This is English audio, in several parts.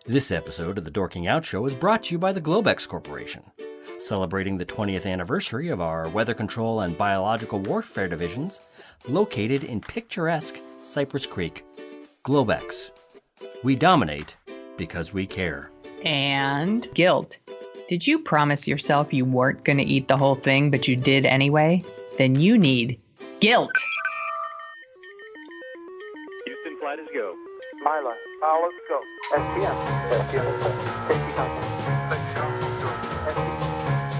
This episode of the Dorking Out Show is brought to you by the Globex Corporation. Celebrating the 20th anniversary of our Weather Control and Biological Warfare divisions, located in picturesque Cypress Creek. Globex. We dominate because we care. And guilt. Did you promise yourself you weren't going to eat the whole thing, but you did anyway? Then you need guilt. Houston, flight is go. Mila, let's go.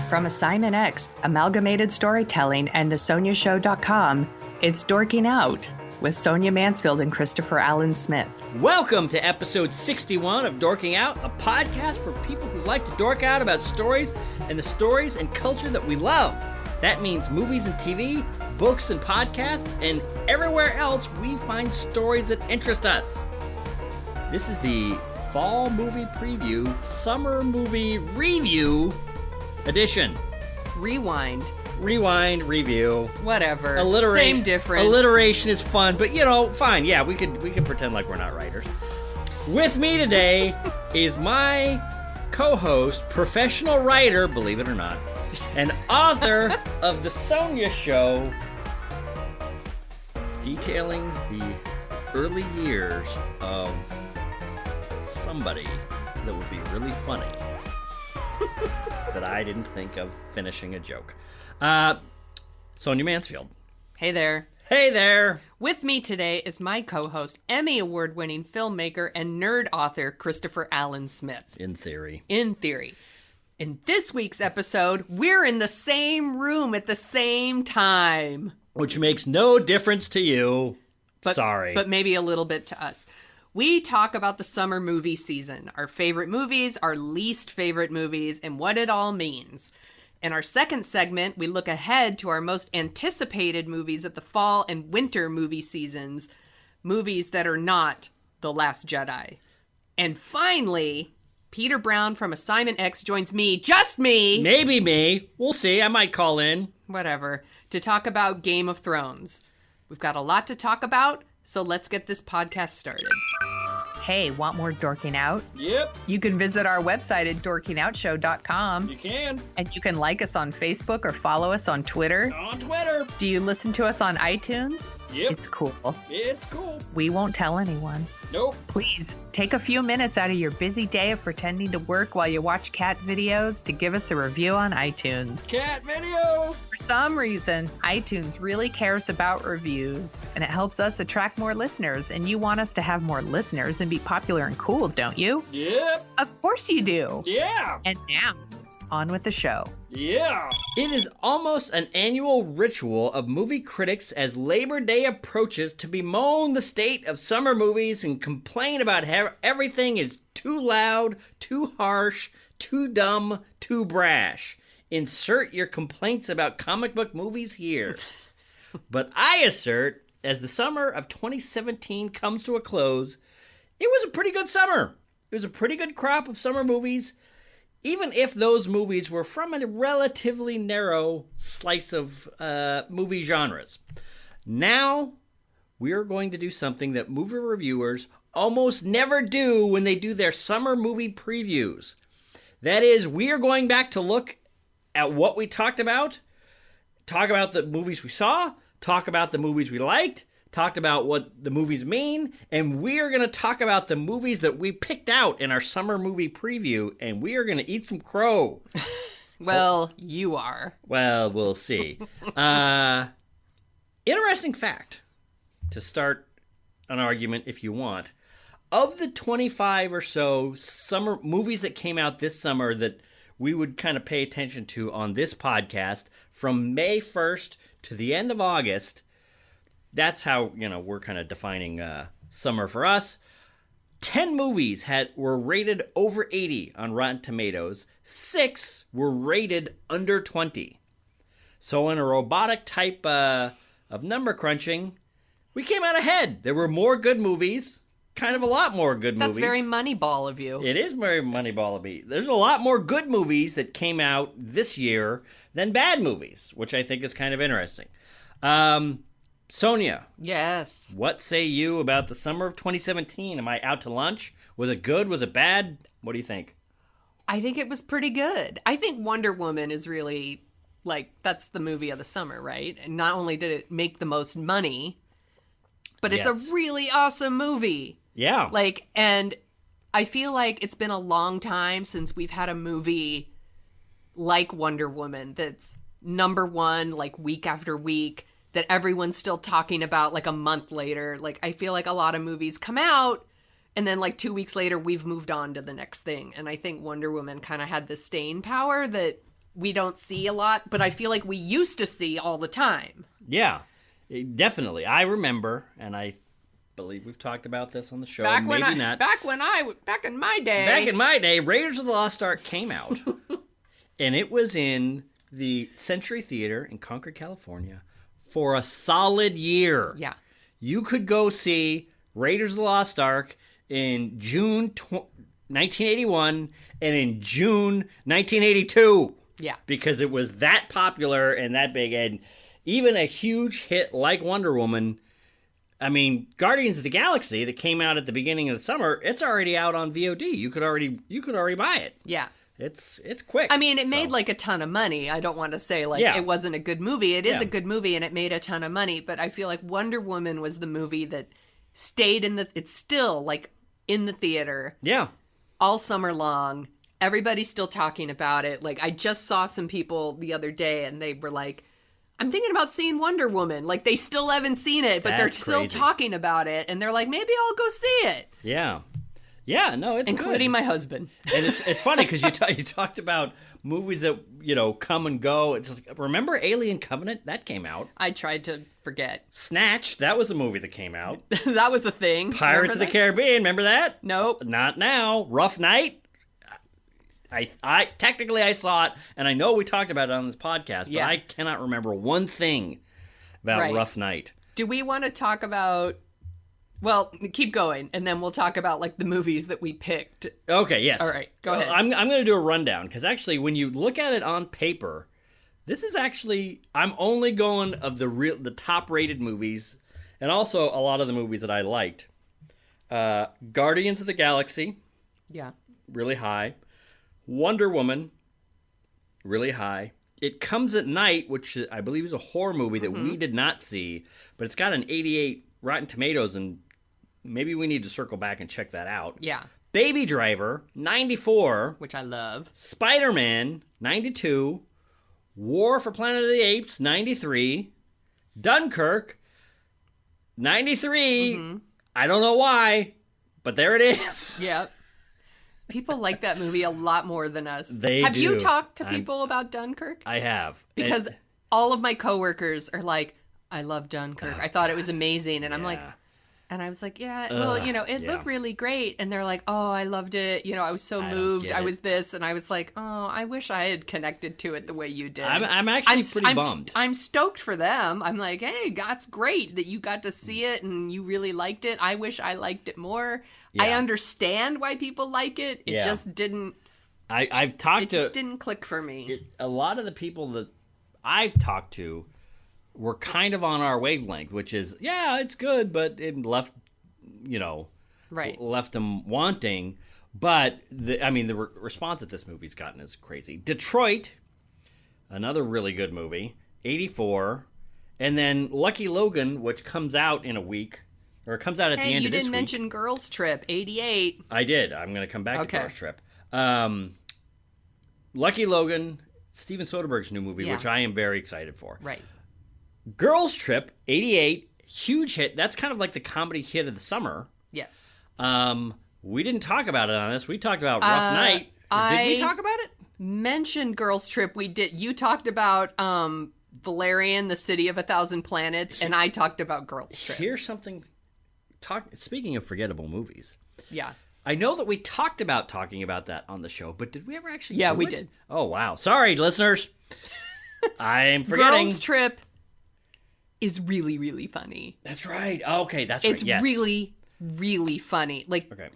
From Assignment X, Amalgamated Storytelling, and thesoniashow.com, it's Dorking Out with Sonia Mansfield and Christopher Allen Smith. Welcome to episode 61 of Dorking Out, a podcast for people who like to dork out about stories and the stories and culture that we love. That means movies and TV, books and podcasts, and everywhere else we find stories that interest us. This is the Fall Movie Preview, Summer Movie Review edition. Rewind. Rewind, review. Whatever. Alliteration. Same difference. Alliteration is fun, but fine. Yeah, we can pretend like we're not writers. With me today is my co-host, professional writer, believe it or not, and author of The Sonia Show, detailing the early years of somebody that would be really funny that I didn't think of finishing a joke. Sonia Mansfield. Hey there. Hey there. With me today is my co-host, Emmy Award-winning filmmaker and nerd author, Christopher Allen Smith. In theory. In theory. In this week's episode, we're in the same room at the same time. Which makes no difference to you. Sorry. But maybe a little bit to us. We talk about the summer movie season, our favorite movies, our least favorite movies, and what it all means. In our second segment, we look ahead to our most anticipated movies of the fall and winter movie seasons, movies that are not The Last Jedi. And finally, Peter Brown from Assignment X joins me, just me, maybe me, we'll see, I might call in, whatever, to talk about Game of Thrones. We've got a lot to talk about, so let's get this podcast started. Hey, want more Dorking Out? Yep. You can visit our website at dorkingoutshow.com. You can. And you can like us on Facebook or follow us on Twitter. On Twitter. Do you listen to us on iTunes? Yep. It's cool. It's cool. We won't tell anyone. Nope. Please, take a few minutes out of your busy day of pretending to work while you watch cat videos to give us a review on iTunes. Cat videos! For some reason, iTunes really cares about reviews, and it helps us attract more listeners, and you want us to have more listeners and be popular and cool, don't you? Yep. Of course you do. Yeah. And now, on with the show. Yeah. It is almost an annual ritual of movie critics as Labor Day approaches to bemoan the state of summer movies and complain about how everything is too loud, too harsh, too dumb, too brash. Insert your complaints about comic book movies here. But I assert, as the summer of 2017 comes to a close, it was a pretty good summer. It was a pretty good crop of summer movies, even if those movies were from a relatively narrow slice of movie genres. Now, we're going to do something that movie reviewers almost never do when they do their summer movie previews. That is, we are going back to look at what we talked about, talk about the movies we saw, talk about the movies we liked, talked about what the movies mean, and we are going to talk about the movies that we picked out in our summer movie preview, and we are going to eat some crow. Well, you are. Well, we'll see. Interesting fact, to start an argument if you want. Of the 25 or so summer movies that came out this summer that we would kind of pay attention to on this podcast, from May 1st to the end of August, that's how, we're kind of defining summer for us. 10 movies were rated over 80 on Rotten Tomatoes. 6 were rated under 20. So in a robotic type of number crunching, we came out ahead. There were more good movies, kind of a lot more good movies. That's very Moneyball of you. It is very Moneyball of me. There's a lot more good movies that came out this year than bad movies, which I think is kind of interesting. Sonia, Yes. what say you about the summer of 2017? Am I out to lunch? Was it good? Was it bad? What do you think? I think it was pretty good. I think Wonder Woman is really, like, that's the movie of the summer, right? And not only did it make the most money, but it's Yes. a really awesome movie. Yeah. Like, and I feel like it's been a long time since we've had a movie like Wonder Woman that's number one, like, week after week, that everyone's still talking about, like, a month later. Like, I feel like a lot of movies come out, and then, like, 2 weeks later, we've moved on to the next thing. And I think Wonder Woman kind of had the staying power that we don't see a lot, but I feel like we used to see all the time. Yeah, definitely. I remember, and I believe we've talked about this on the show. Back Maybe not. Back in my day. Back in my day, Raiders of the Lost Ark came out, and it was in the Century Theater in Concord, California, for a solid year. Yeah. You could go see Raiders of the Lost Ark in June 1981 and in June 1982. Yeah. Because it was that popular and that big. And even a huge hit like Wonder Woman, I mean, Guardians of the Galaxy that came out at the beginning of the summer, it's already out on VOD. You could already buy it. Yeah. It's quick. I mean, it made like a ton of money. I don't want to say like Yeah. it wasn't a good movie. It is Yeah. a good movie and it made a ton of money, but I feel like Wonder Woman was the movie that stayed it's still like in the theater Yeah. all summer long. Everybody's still talking about it. Like, I just saw some people the other day and they were like, I'm thinking about seeing Wonder Woman. Like, they still haven't seen it, but they're That's still crazy. talking about it. And they're like, maybe I'll go see it. Yeah. Yeah, no, it's Including good. my husband. And it's funny because you talked about movies that, come and go. It's just, remember Alien Covenant? That came out. I tried to forget. Snatch, that was a movie that came out. That was a thing. Pirates of the Caribbean, remember that? Nope. Not now. Rough Night. I technically I saw it, and I know we talked about it on this podcast, but Yeah. I cannot remember one thing about Right. Rough Night. Do we want to talk about... Well, keep going, and then we'll talk about, like, the movies that we picked. Okay, yes. All right, go ahead. I'm going to do a rundown, because actually, when you look at it on paper, this is actually... I'm only going of the top-rated movies, and also a lot of the movies that I liked. Guardians of the Galaxy, Yeah. really high. Wonder Woman, really high. It Comes at Night, which I believe is a horror movie that we did not see, but it's got an 88 Rotten Tomatoes, and maybe we need to circle back and check that out. Yeah. Baby Driver, 94. Which I love. Spider-Man, 92. War for Planet of the Apes, 93. Dunkirk, 93. I don't know why, but there it is. Yep. People like that movie a lot more than us. They Have do. you talked to people about Dunkirk? I have. Because all of my coworkers are like, I love Dunkirk. I thought it was amazing. And I'm like, Yeah. and I was like, yeah, well, it yeah. looked really great. And they're like, oh, I loved it. I was so I don't moved. get I it. was this. And I was like, oh, I wish I had connected to it the way you did. I'm actually pretty bummed. I'm stoked for them. I'm like, hey, that's great that you got to see it and you really liked it. I wish I liked it more. I Yeah. understand why people like it. It Yeah. just didn't. I've talked It to just didn't click for me. a lot of the people that I've talked to were kind of on our wavelength, which is, yeah, it's good, but it left, Right. left them wanting. But the response that this movie's gotten is crazy. Detroit, another really good movie, 84, and then Lucky Logan, which comes out in a week, or it comes out at the Hey, end you of this didn't week. mention Girls Trip, 88. I did. I'm going to come back Okay. to Girls Trip. Lucky Logan, Steven Soderbergh's new movie, Yeah. which I am very excited for. Right. Girls Trip, 88, huge hit. That's kind of like the comedy hit of the summer. Yes. We didn't talk about it on this. We talked about Rough Night. Did we talk about it? Mentioned Girls Trip. We did. You talked about Valerian, the City of a Thousand Planets, and I talked about Girls Trip. Here's something. Speaking of forgettable movies, Yeah. I know that we talked about talking about that on the show, but did we ever actually Yeah, do we it? did. Oh, wow. Sorry, listeners. I'm forgetting. Girls Trip is really, really funny. That's right. Okay, that's It's right. Yes. really, really funny. Like, Okay.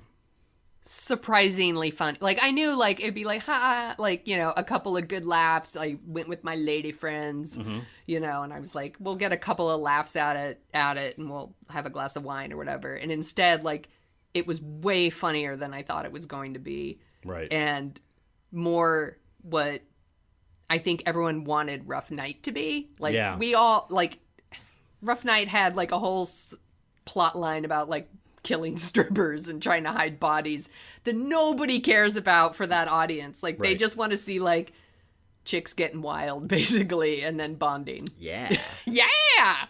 surprisingly fun. Like, I knew, like, it'd be like, ha, like, you know, a couple of good laughs. I went with my lady friends, you know, and I was like, we'll get a couple of laughs at it, and we'll have a glass of wine or whatever. And instead, like, it was way funnier than I thought it was going to be. Right. And more what I think everyone wanted Rough Night to be. Like, we all, like, Rough Night had, like, a whole plot line about, like, killing strippers and trying to hide bodies that nobody cares about for that audience. Like, they just want to see, like, chicks getting wild, basically, and then bonding. Yeah. Yeah!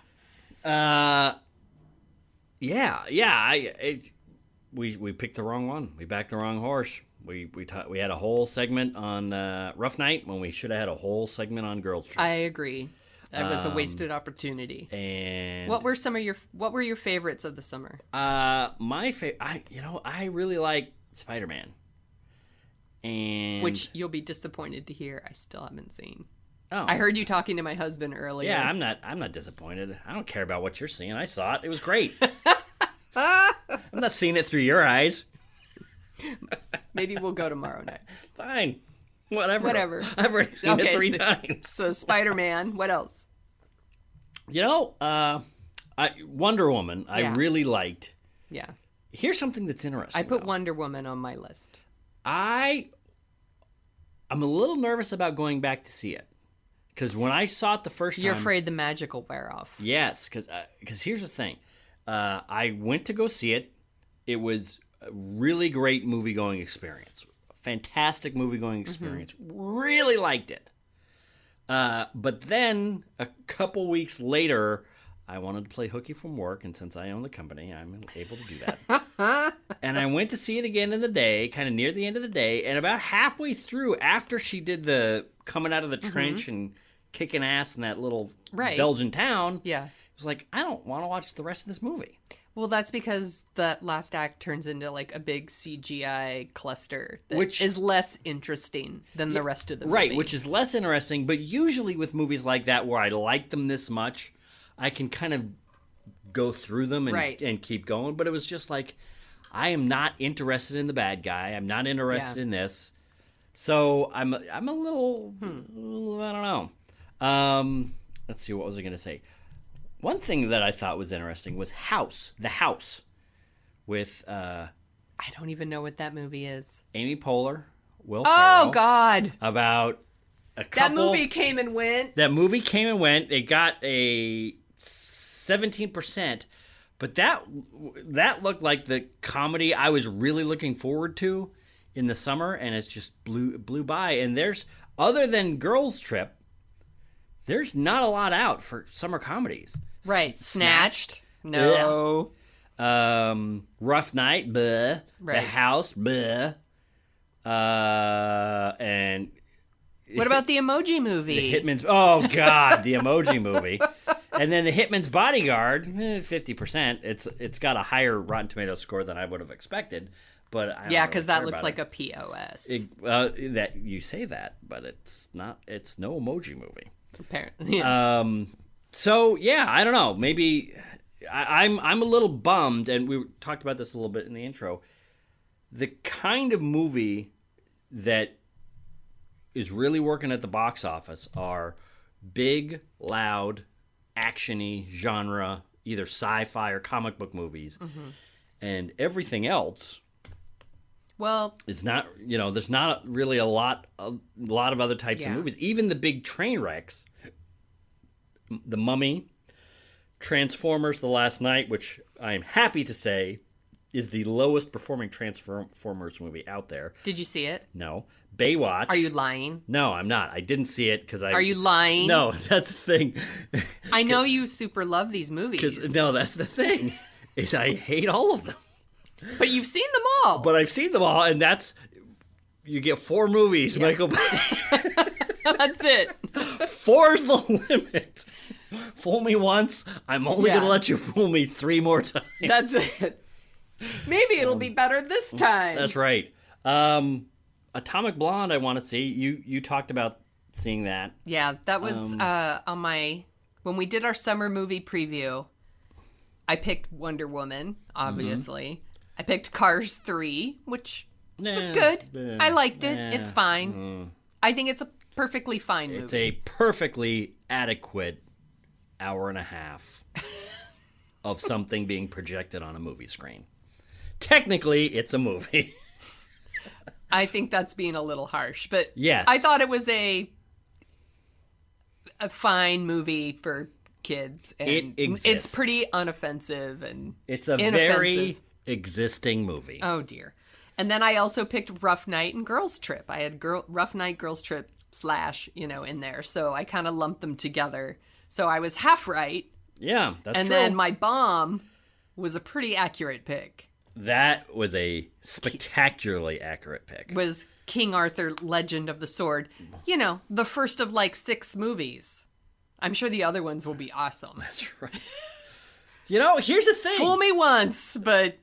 We picked the wrong one. We backed the wrong horse. We had a whole segment on Rough Night when we should have had a whole segment on Girls Trip. I agree. That was a wasted opportunity. And what were your favorites of the summer? My favorite, I really like Spider-Man. And which you'll be disappointed to hear I still haven't seen. Oh. I heard you talking to my husband earlier. Yeah, I'm not disappointed. I don't care about what you're seeing. I saw it. It was great. I'm not seeing it through your eyes. Maybe we'll go tomorrow night. Fine. Whatever. I've already seen it 3 times. So Spider-Man, what else? Wonder Woman, I really liked. Yeah. Here's something that's interesting. I put Wonder Woman on my list. I'm a little nervous about going back to see it. Because when I saw it the first time... You're afraid the magic will wear off. Yes, because here's the thing. I went to go see it. It was a really great movie-going experience. Fantastic movie-going experience. Really liked it. But then, a couple weeks later, I wanted to play hooky from work, and since I own the company, I'm able to do that. And I went to see it again in the day, kind of near the end of the day, and about halfway through, after she did the coming out of the trench and kicking ass in that little Belgian town, it was like, I don't want to watch the rest of this movie. Well, that's because the last act turns into, like, a big CGI cluster that is less interesting than the rest of the movie. Right, which is less interesting, but usually with movies like that where I like them this much, I can kind of go through them and keep going. But it was just like, I am not interested in the bad guy. I'm not interested in this. So I'm a little, I don't know. Let's see, what was I going to say? One thing that I thought was interesting was The House, with I don't even know what that movie is. Amy Poehler, Will Oh, Ferrell, God. about a couple. That movie came and went. It got a 17%, but that looked like the comedy I was really looking forward to in the summer, and it's just blew by. And there's, other than Girls Trip, there's not a lot out for summer comedies. Right. Snatched. No. Rough Night. Bleh. Right. The House. Bleh. And what about the Emoji Movie? The Hitman's. Oh God, the Emoji Movie. And then the Hitman's Bodyguard. 50%. It's got a higher Rotten Tomatoes score than I would have expected. But because that looks like a POS. That you say that, but it's not. It's no Emoji Movie. Apparently. Yeah. So yeah, I don't know. Maybe I'm a little bummed, and we talked about this a little bit in the intro. The kind of movie that is really working at the box office are big, loud, actiony genre, either sci-fi or comic book movies, and everything else. Well, it's not. There's not really a lot of other types of movies. Even the big train wrecks. The Mummy, Transformers: The Last Night, which I am happy to say is the lowest performing Transformers movie out there. Did you see it? No. Baywatch. Are you lying? No, I'm not. I didn't see it because I... Are you lying? No, that's the thing. I know you super love these movies. No, that's the thing. Is I hate all of them. But you've seen them all. But I've seen them all, and that's... You get 4 movies, Michael. That's it. 4's the limit. Fool me once, I'm only going to let you fool me 3 more times. That's it. Maybe it'll be better this time. That's right. Atomic Blonde, I want to see. You talked about seeing that. Yeah, that was on my... When we did our summer movie preview, I picked Wonder Woman, obviously. I picked Cars 3, which was good. I liked it. It's fine. I think it's a perfectly fine movie. It's a perfectly adequate hour and a half of something being projected on a movie screen. Technically, it's a movie. I think that's being a little harsh, but yes. I thought it was a fine movie for kids. And it exists. It's pretty unoffensive and it's a inoffensive. very existing movie. Oh, dear. And then I also picked Rough Night and Girls Trip. I had Rough Night, Girls Trip / in there. So I kind of lumped them together. So I was half right. Yeah, that's and true. And then my bomb was a pretty accurate pick. That was a spectacularly accurate pick. Was King Arthur, Legend of the Sword. The first of 6 movies. I'm sure the other ones will be awesome. That's right. Here's the thing. Fool me once, but...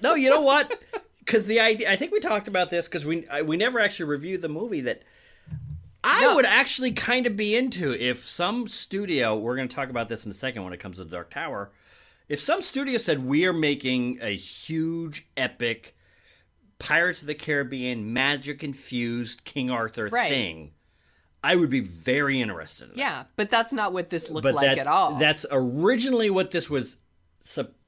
No, you know what? Because the idea... I think we talked about this because we never actually reviewed the movie that I would actually kind of be into if some studio... We're going to talk about this in a second when it comes to The Dark Tower. If some studio said, we are making a huge, epic, Pirates of the Caribbean, magic-infused King Arthur thing, I would be very interested in that. Yeah, but that's not what this looked like at all. That's originally what this was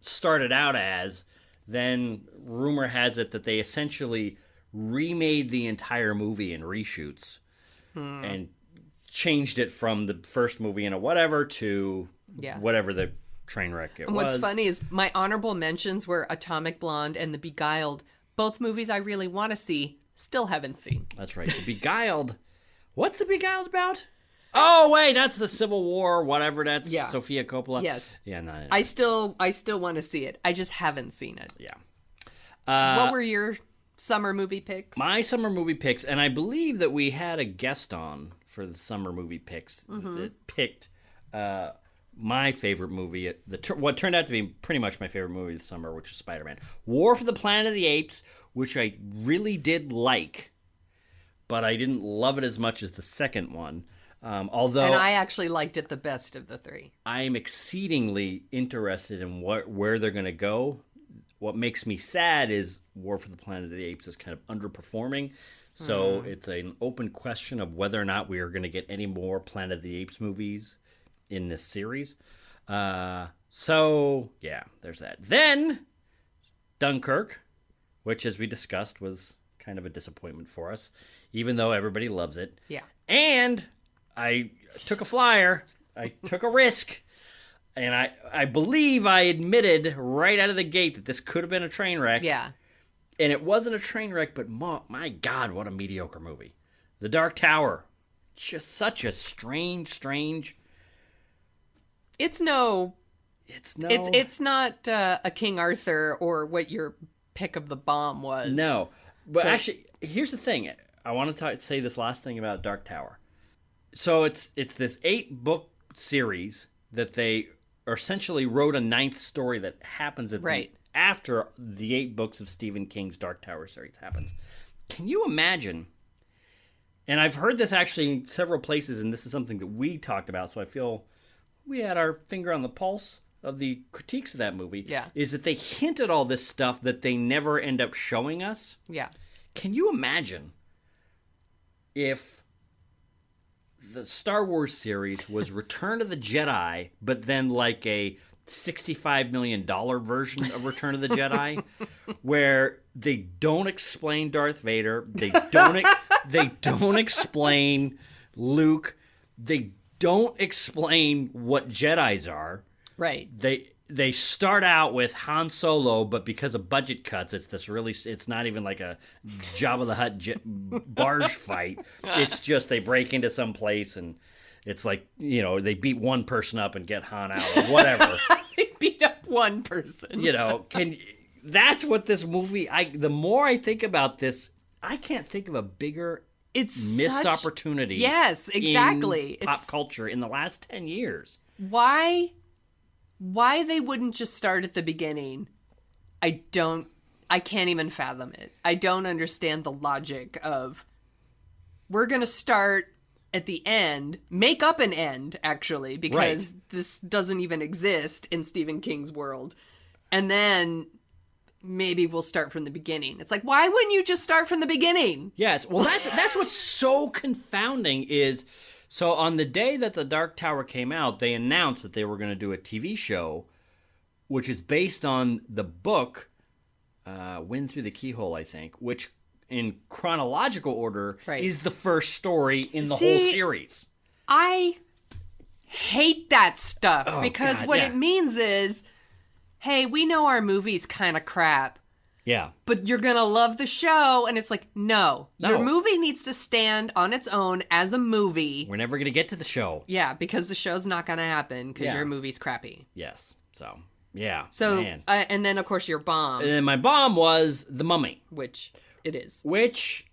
started out as. Then rumor has it that they essentially remade the entire movie in reshoots and changed it from the first movie in a whatever to whatever the train wreck it was. And what's funny is my honorable mentions were Atomic Blonde and The Beguiled. Both movies I really want to see, still haven't seen. That's right. The Beguiled. What's The Beguiled about? Oh, wait, that's the Civil War, whatever. That's Sofia Coppola. Yes. Yeah, no. I still want to see it. I just haven't seen it. Yeah. What were your summer movie picks? My summer movie picks, and I believe that we had a guest on for the summer movie picks that picked my favorite movie, what turned out to be pretty much my favorite movie this summer, which is Spider-Man. War for the Planet of the Apes, which I really did like, but I didn't love it as much as the second one. Although, and I actually liked it the best of the 3. I am exceedingly interested in where they're going to go. What makes me sad is War for the Planet of the Apes is kind of underperforming. So it's an open question of whether or not we are going to get any more Planet of the Apes movies in this series. So, yeah, there's that. Then, Dunkirk, which, as we discussed, was kind of a disappointment for us, even though everybody loves it. Yeah. And I took a flyer. I took a risk. And I believe I admitted right out of the gate that this could have been a train wreck. Yeah. And it wasn't a train wreck, but my God, what a mediocre movie. The Dark Tower. Just such a strange... It's not a King Arthur or what your pick of the bomb was. No. But actually, here's the thing. I want to say this last thing about Dark Tower. So it's this 8-book series that they essentially wrote a 9th story that happens after the 8 books of Stephen King's Dark Tower series happens. Can you imagine? And I've heard this actually in several places, and this is something that we talked about, so I feel we had our finger on the pulse of the critiques of that movie. Yeah. Is that they hinted all this stuff that they never end up showing us. Yeah. Can you imagine if the Star Wars series was Return of the Jedi, but then like a $65 million version of Return of the Jedi, where they don't explain Darth Vader, they don't explain Luke, they don't explain what Jedis are. Right. They start out with Han Solo, but because of budget cuts, it's not even like a Jabba the Hutt barge fight. It's just they break into some place and it's like, they beat one person up and get Han out or whatever. They beat up one person. That's what this movie, the more I think about this, I can't think of a bigger missed opportunity. Yes, exactly. In pop culture in the last 10 years. Why they wouldn't just start at the beginning, I can't even fathom it. I don't understand the logic of, we're going to start at the end, make up an end, actually, because this doesn't even exist in Stephen King's world. And then maybe we'll start from the beginning. It's like, why wouldn't you just start from the beginning? Yes. Well, that's what's so confounding is, so on the day that The Dark Tower came out, they announced that they were going to do a TV show, which is based on the book, Wind Through the Keyhole, I think, which in chronological order is the first story in the whole series. I hate that stuff because what it means is, hey, we know our movie's kind of crap. Yeah. But you're going to love the show. And it's like, no. Your movie needs to stand on its own as a movie. We're never going to get to the show. Yeah, because the show's not going to happen because your movie's crappy. Yes. So, yeah. So, and then, of course, your bomb. And then my bomb was The Mummy. Which it is. Which...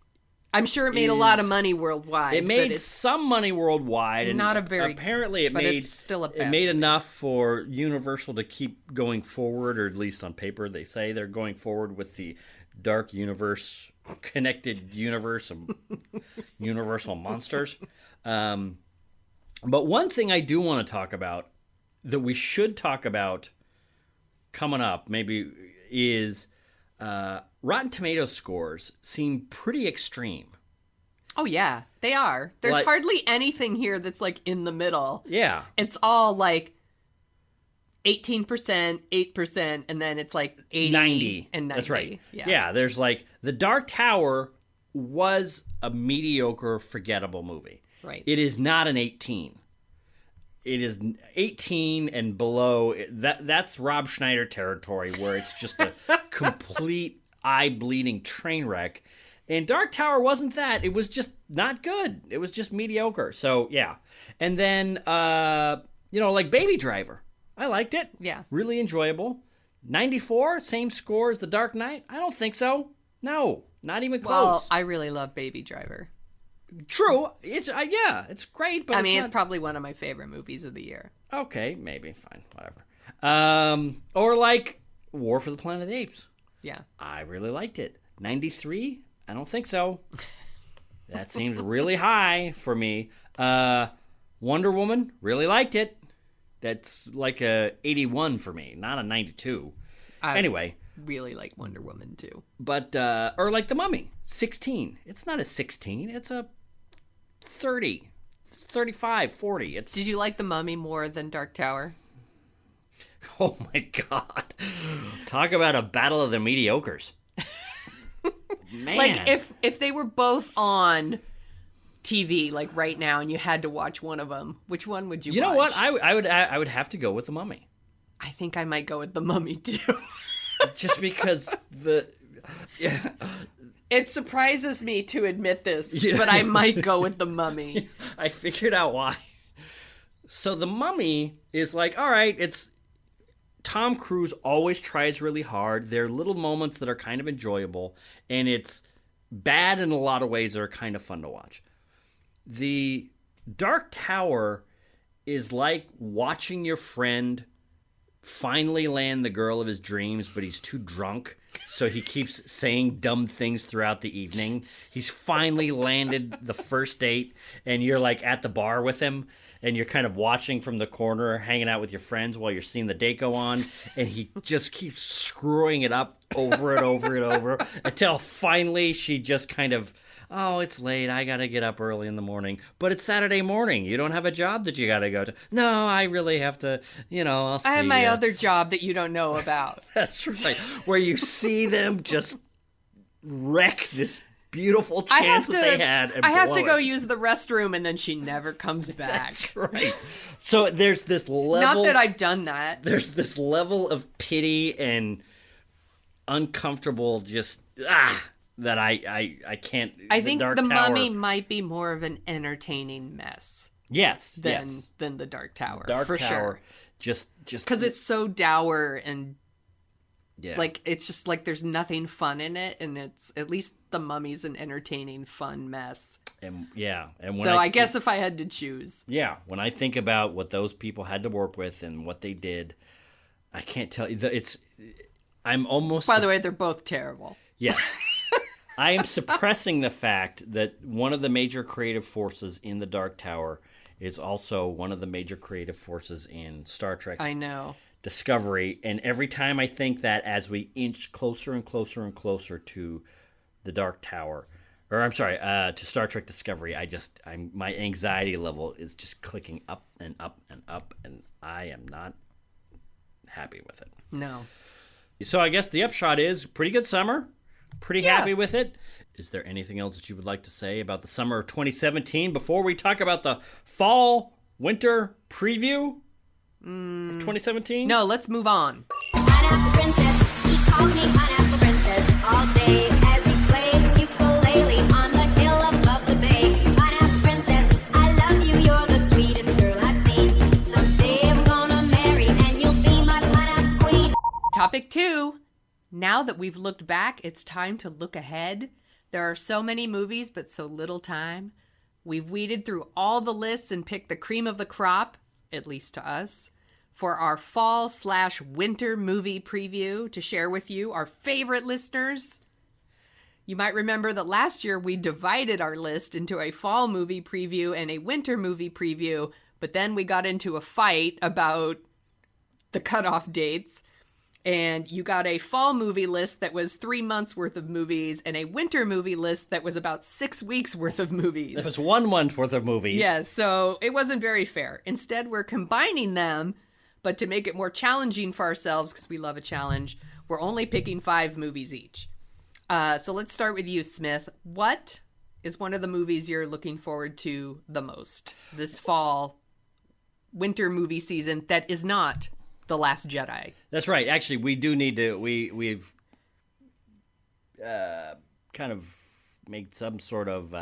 I'm sure it made a lot of money worldwide. It made some money worldwide, and not a very. Apparently, it's still a bad it made enough for Universal to keep going forward, or at least on paper, they say they're going forward with the Dark Universe, connected universe of Universal monsters. But one thing I do want to talk about that we should talk about coming up, maybe, is. Rotten Tomatoes scores seem pretty extreme. Oh, yeah, they are. There's hardly anything here that's, like, in the middle. Yeah. It's all, like, 18%, 8%, and then it's, like, 80 90. and 90. That's right. Yeah, there's, like, The Dark Tower was a mediocre, forgettable movie. Right. It is not an 18. It is 18 and below. That's Rob Schneider territory, where it's just a complete eye-bleeding train wreck. And Dark Tower wasn't that. It was just not good. It was just mediocre. So, yeah. And then, like Baby Driver. I liked it. Yeah. Really enjoyable. 94, same score as The Dark Knight? I don't think so. No, not even close. Well, I really love Baby Driver. True. It's it's great, but it's probably one of my favorite movies of the year. Okay, maybe. Fine. Whatever. Or like War for the Planet of the Apes. Yeah. I really liked it. 93? I don't think so. That seems really high for me. Wonder Woman, really liked it. That's like a 81 for me, not a 92. Anyway. Really like Wonder Woman too. But, or like The Mummy, 16. It's not a 16, it's a 30, 35, 40. Did you like The Mummy more than Dark Tower? Oh my God. Talk about a battle of the mediocres. Man. Like if they were both on TV like right now and you had to watch one of them, which one would you watch? You know what? I would have to go with The Mummy. I think I might go with The Mummy too. Just because it surprises me to admit this, but I might go with The Mummy. I figured out why. So The Mummy is like, all right, it's Tom Cruise always tries really hard. There are little moments that are kind of enjoyable, and it's bad in a lot of ways that are kind of fun to watch. The Dark Tower is like watching your friend finally land the girl of his dreams, but he's too drunk, so he keeps saying dumb things throughout the evening. He's finally landed the first date, and you're like at the bar with him, and you're kind of watching from the corner, hanging out with your friends while you're seeing the date go on, and he just keeps screwing it up over and over and over until finally she just kind of, oh, it's late, I gotta get up early in the morning. But it's Saturday morning. You don't have a job that you gotta go to. No, I really have to, I'll see I have my ya. other job that you don't know about. That's right. Where you see them just wreck this beautiful chance that they had and I have to blow go it. use the restroom, and then she never comes back. That's right. So there's this level... Not that I've done that. There's this level of pity and uncomfortable just... that I can't... I think Dark The Tower, Mummy might be more of an entertaining mess. Yes, than The Dark Tower. Dark for Tower, sure. just Because it's so dour and yeah. like it's just like there's nothing fun in it, and it's at least The Mummy's an entertaining, fun mess. And when so I guess if I had to choose, when I think about what those people had to work with and what they did, I can't tell you. I'm almost. By the way, they're both terrible. Yes. I am suppressing the fact that one of the major creative forces in the Dark Tower is also one of the major creative forces in Star Trek. I know. Discovery, and every time I think that as we inch closer and closer and closer to the Dark Tower, or I'm sorry, to Star Trek Discovery, my anxiety level is just clicking up and up and up, and I am not happy with it. No. So I guess the upshot is pretty good summer, pretty happy with it. Is there anything else that you would like to say about the summer of 2017 before we talk about the fall winter preview of 2017? No, let's move on. Pineapple princess, he calls me pineapple princess all day as he plays ukulele on the hill above the bay. Pineapple princess, I love you, you're the sweetest girl I've seen. Someday I'm gonna marry and you'll be my pineapple queen. Topic 2. Now that we've looked back, it's time to look ahead. There are so many movies, but so little time. We've weeded through all the lists and picked the cream of the crop, at least to us, for our fall/winter movie preview to share with you, our favorite listeners. You might remember that last year we divided our list into a fall movie preview and a winter movie preview, but then we got into a fight about the cutoff dates, and you got a fall movie list that was 3 months worth of movies and a winter movie list that was about 6 weeks worth of movies. That was 1 month worth of movies. Yes, so it wasn't very fair. Instead, we're combining them, but to make it more challenging for ourselves, because we love a challenge, we're only picking 5 movies each. So let's start with you, Smith. What is one of the movies you're looking forward to the most this fall winter movie season that is not The Last Jedi? That's right. Actually, we do need to. We've kind of made some sort of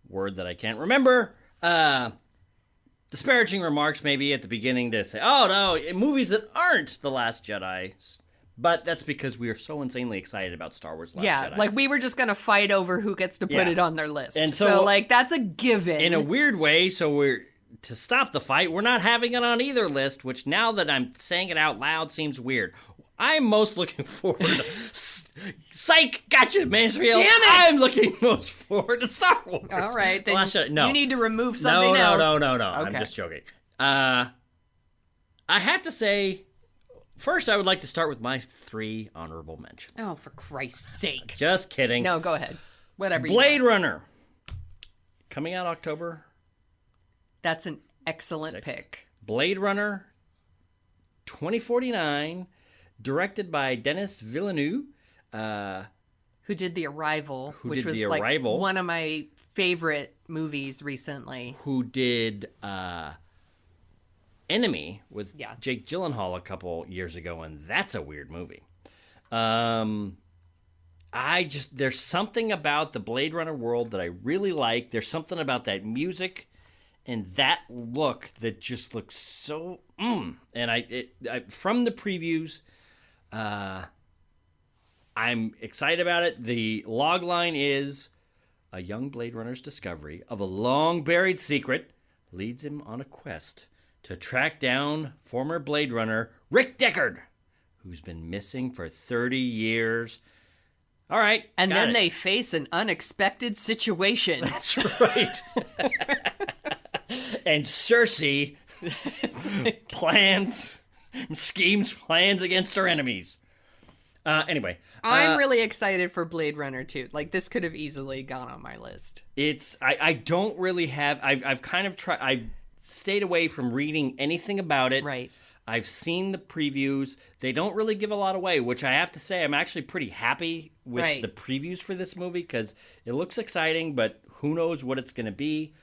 word that I can't remember. Disparaging remarks maybe at the beginning to say, "Oh no, movies that aren't The Last Jedi." But that's because we are so insanely excited about Star Wars Last Jedi. Like we were just going to fight over who gets to put it on their list. And so like that's a given. In a weird way, to stop the fight, we're not having it on either list, which now that I'm saying it out loud seems weird. I'm most looking forward to... Psych! Gotcha, Mansfield! Damn it! I'm looking most forward to Star Wars. All right, then No. You need to remove something else. No. Okay. I'm just joking. I have to say, first I would like to start with my 3 honorable mentions. Oh, for Christ's sake. Just kidding. No, go ahead. Whatever Blade you want. Runner. Coming out October That's an excellent 6th. pick. Blade Runner 2049, directed by Denis Villeneuve. Who did The Arrival, which did was The like Arrival. one of my favorite movies recently. Who did Enemy with Yeah. Jake Gyllenhaal a couple years ago, and that's a weird movie. There's something about the Blade Runner world that I really like. There's something about that music and that look that just looks so and I from the previews, I'm excited about it. The log line is a young Blade Runner's discovery of a long buried secret leads him on a quest to track down former Blade Runner Rick Deckard, who's been missing for 30 years. All right. And got then it. they face an unexpected situation. That's right. And Cersei plans against her enemies. Anyway. I'm really excited for Blade Runner 2. Like, this could have easily gone on my list. I don't really have... I've kind of tried... I've stayed away from reading anything about it. Right. I've seen the previews. They don't really give a lot away, which I have to say I'm actually pretty happy with the previews for this movie because it looks exciting, but who knows what it's going to be.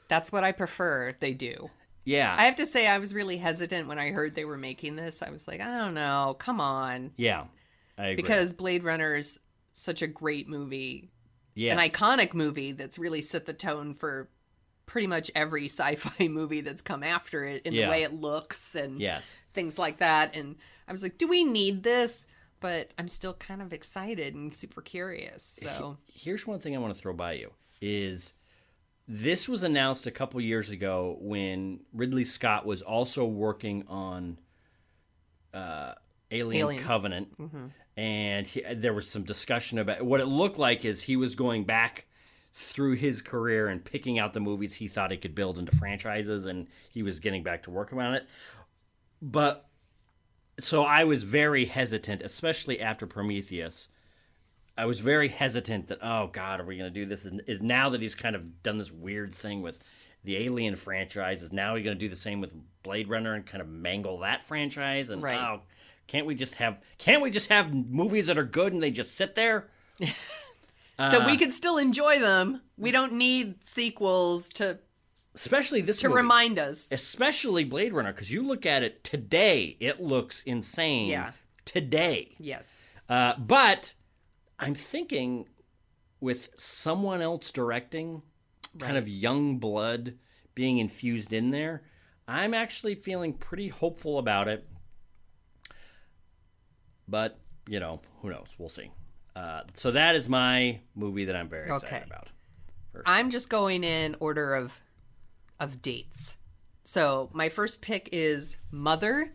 That's what I prefer they do. Yeah. I have to say I was really hesitant when I heard they were making this. I was like, I don't know. Come on. Yeah. I agree. Because Blade Runner is such a great movie. Yes. An iconic movie that's really set the tone for pretty much every sci-fi movie that's come after it in the way it looks and things like that. And I was like, do we need this? But I'm still kind of excited and super curious. So here's one thing I want to throw by you is this was announced a couple years ago when Ridley Scott was also working on Alien Covenant. Mm-hmm. And there was some discussion about what it looked like is he was going back through his career and picking out the movies he thought he could build into franchises, and he was getting back to working on it. But so I was very hesitant, especially after Prometheus. I was very hesitant that, oh God, are we going to do this? Is now that he's kind of done this weird thing with the Alien franchise, is now he's going to do the same with Blade Runner and kind of mangle that franchise? And Right. can't we just have movies that are good and they just sit there? That we can still enjoy them. We don't need sequels to Especially this movie. remind us. Especially Blade Runner, because you look at it today, it looks insane. Yeah. Today. Yes. But I'm thinking with someone else directing, kind of young blood being infused in there, I'm actually feeling pretty hopeful about it. But, who knows? We'll see. So that is my movie that I'm very excited about. I'm just going in order of dates. So my first pick is Mother.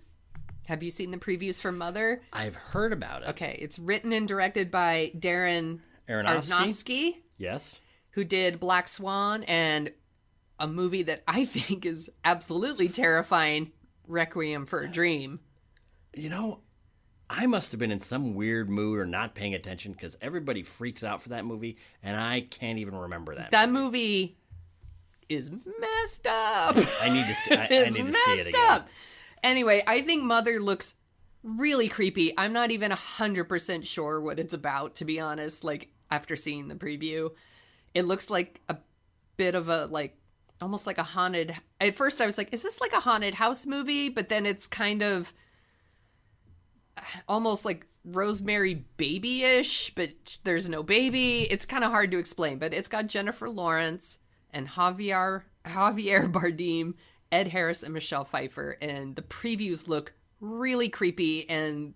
Have you seen the previews for Mother? I've heard about it. Okay, it's written and directed by Darren Aronofsky, Yes. who did Black Swan and a movie that I think is absolutely terrifying, Requiem for a Dream. I must have been in some weird mood or not paying attention because everybody freaks out for that movie, and I can't even remember that. That movie is messed up. I need to see. I It's need to see it messed again. up. Anyway, I think Mother looks really creepy. I'm not even 100% sure what it's about, to be honest. Like, after seeing the preview, it looks like a bit of a, almost like a haunted. At first, I was like, is this like a haunted house movie? But then it's kind of almost like Rosemary Baby-ish, but there's no baby. It's kind of hard to explain, but it's got Jennifer Lawrence and Javier Bardem, Ed Harris, and Michelle Pfeiffer, and the previews look really creepy. And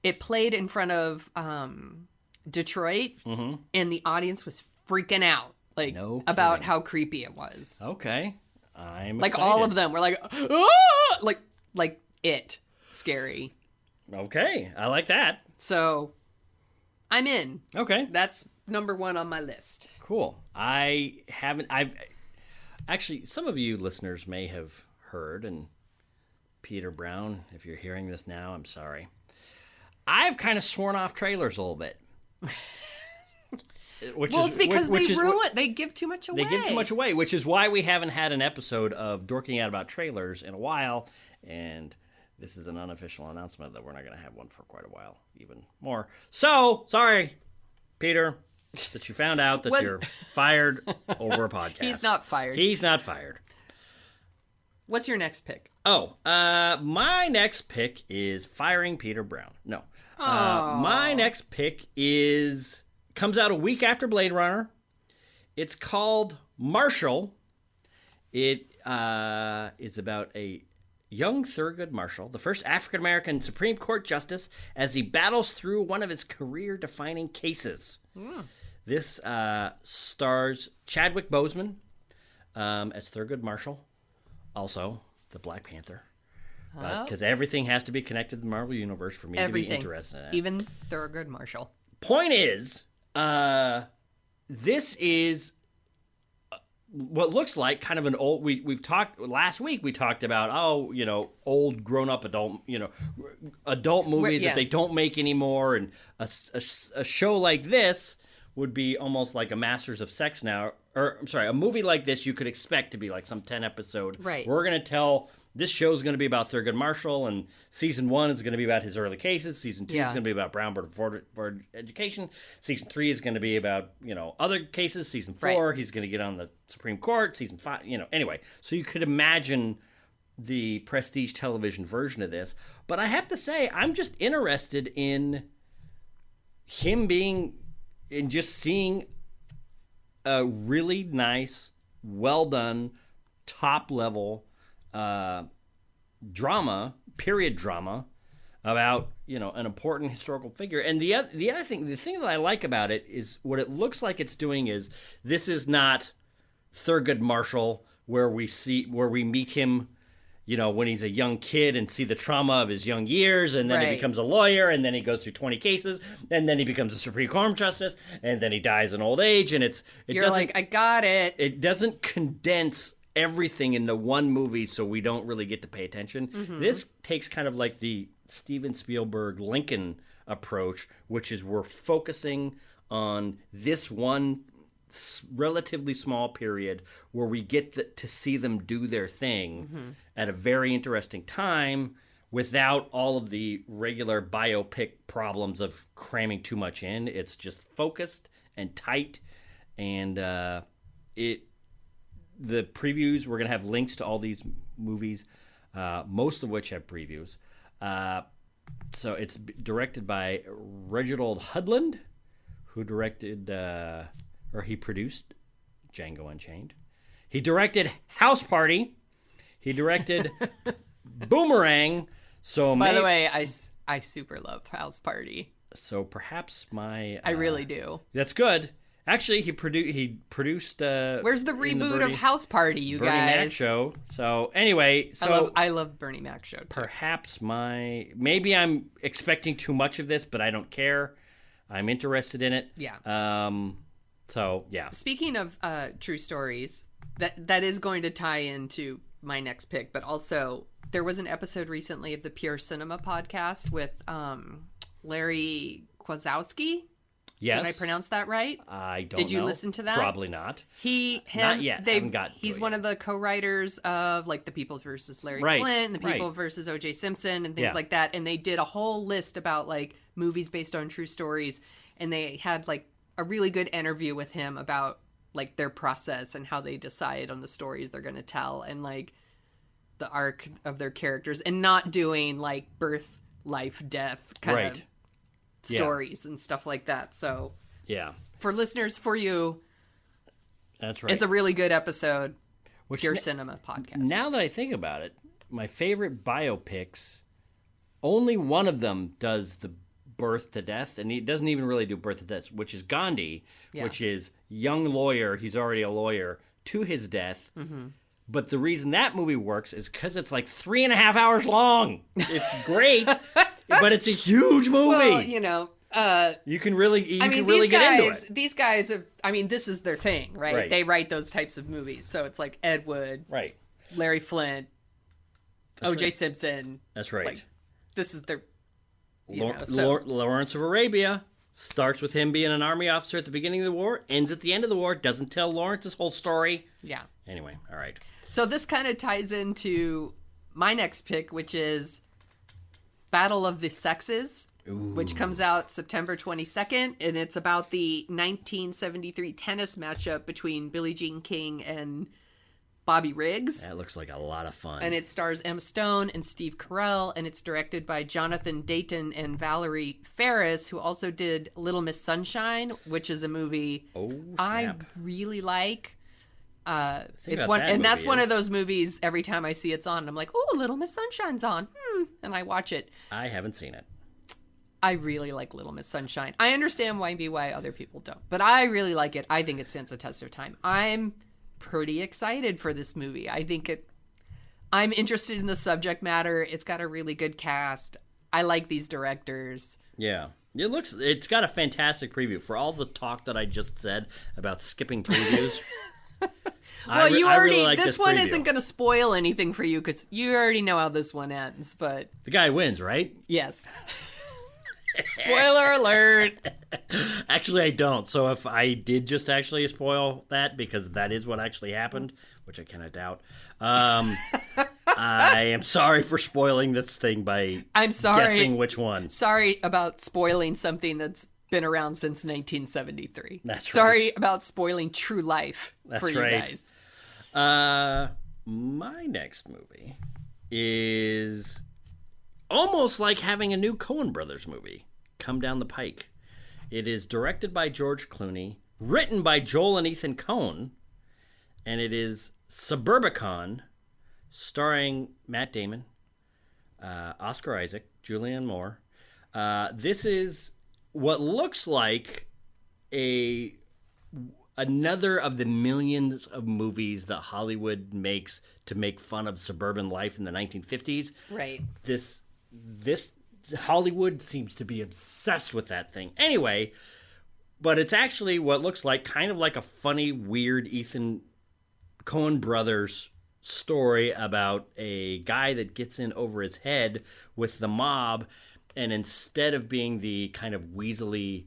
it played in front of Detroit, and the audience was freaking out, No about kidding. how creepy it was. Okay, I'm Like excited. all of them were like, ah! like it scary. Okay, I like that. So I'm in. Okay, That's number one on my list. cool. I've actually, some of you listeners may have heard, and Peter Brown, if you're hearing this now, I'm sorry. I've kind of sworn off trailers a little bit. It's because they give too much away. They give too much away, which is why we haven't had an episode of Dorking Out About Trailers in a while, and this is an unofficial announcement that we're not going to have one for quite a while, even more. So, sorry, Peter, that you found out that you're fired over a podcast. He's not fired. He's not fired. What's your next pick? Oh, my next pick is firing Peter Brown. No. My next pick comes out a week after Blade Runner. It's called Marshall. It is about a young Thurgood Marshall, the first African-American Supreme Court justice, as he battles through one of his career-defining cases. This stars Chadwick Boseman as Thurgood Marshall, also the Black Panther. Because everything has to be connected to the Marvel Universe for me to be interested in it. Even Thurgood Marshall. Point is, this is what looks like kind of an old. We've talked last week. We talked about old grown up adult adult movies that they don't make anymore, and a show like this would be almost like a Masters of Sex now. Or I'm sorry, a movie like this you could expect to be like some 10 episode. Right. We're gonna tell. This show is going to be about Thurgood Marshall, and season 1 is going to be about his early cases. Season 2 is going to be about Brown Board education. Season 3 is going to be about other cases. Season 4, he's going to get on the Supreme Court. Season 5, anyway. So you could imagine the prestige television version of this. But I have to say, I'm just interested in him just seeing a really nice, well done, top level period drama about an important historical figure. And the thing that I like about it is what it looks like it's doing is this is not Thurgood Marshall where we meet him when he's a young kid and see the trauma of his young years, and then he becomes a lawyer, and then he goes through 20 cases, and then he becomes a Supreme Court justice, and then he dies in old age, and I got it. It doesn't condense everything into one movie so we don't really get to pay attention. This takes kind of like the Steven Spielberg Lincoln approach, which is we're focusing on this one relatively small period where we get to see them do their thing at a very interesting time without all of the regular biopic problems of cramming too much in. It's just focused and tight, and the previews, we're going to have links to all these movies, most of which have previews. So it's directed by Reginald Hudlin, who directed, or he produced Django Unchained. He directed House Party. He directed Boomerang. So By the way, I super love House Party. So perhaps my... I really do. That's good. Actually, he produced... Where's the reboot of House Party, you Bernie guys? Mac show. So anyway, I love Bernie Mac show too. Perhaps maybe I'm expecting too much of this, but I don't care. I'm interested in it. Yeah. So yeah. Speaking of true stories, that is going to tie into my next pick, but also there was an episode recently of the Pure Cinema podcast with Larry Kwasowski. Yes. Did I pronounce that right? I don't know. Did you listen to that? Probably not. Not yet. Haven't gotten to he's it one yet. of the co-writers of like The People versus Larry Flint and The People versus O.J. Simpson and things like that. And they did a whole list about like movies based on true stories. And they had like a really good interview with him about like their process and how they decide on the stories they're going to tell and like the arc of their characters and not doing like birth, life, death kind of stories and stuff like that. So yeah, for listeners, for you, that's right. it's a really good episode. Pure Cinema podcast. Now that I think about it, my favorite biopics, only one of them does the birth to death, and he doesn't even really do birth to death, which is Gandhi, which is young lawyer. He's already a lawyer to his death. But the reason that movie works is because it's like 3.5 hours long. It's great, but it's a huge movie. Well, you know, you can really get into it. These guys, this is their thing, right? They write those types of movies. So it's like Ed Wood, right? Larry Flint, O.J. right. Simpson. That's right. Like, this is their... Lawrence of Arabia starts with him being an army officer at the beginning of the war, ends at the end of the war, doesn't tell Lawrence's whole story. Yeah. Anyway, all right. So this kind of ties into my next pick, which is Battle of the Sexes, which comes out September 22nd, and it's about the 1973 tennis matchup between Billie Jean King and Bobby Riggs. That looks like a lot of fun. And it stars Emma Stone and Steve Carell, and it's directed by Jonathan Dayton and Valerie Ferris, who also did Little Miss Sunshine, which is a movie I really like. It's one, and that's one of those movies. Every time I see it's on, I'm like, "Oh, Little Miss Sunshine's on," and I watch it. I haven't seen it. I really like Little Miss Sunshine. I understand why other people don't, but I really like it. I think it stands the test of time. I'm pretty excited for this movie. I'm interested in the subject matter. It's got a really good cast. I like these directors. Yeah. It's got a fantastic preview for all the talk that I just said about skipping previews. Well, I really like this one preview. isn't going to spoil anything for you because you already know how this one ends, but... The guy wins, right? Yes. Spoiler alert. Actually, I don't. So if I did just actually spoil that, because that is what actually happened, which I cannot doubt, I am sorry for spoiling this thing by guessing which one. Sorry about spoiling something that's been around since 1973. That's right. Sorry about spoiling True Life for you guys. My next movie is almost like having a new Coen Brothers movie come down the pike. It is directed by George Clooney, written by Joel and Ethan Coen, and it is Suburbicon, starring Matt Damon, Oscar Isaac, Julianne Moore. This is what looks like another of the millions of movies that Hollywood makes to make fun of suburban life in the 1950s. Right. This Hollywood seems to be obsessed with that thing. Anyway, but it's actually what looks like kind of like a funny, weird Ethan Coen Brothers story about a guy that gets in over his head with the mob, and instead of being the kind of weaselly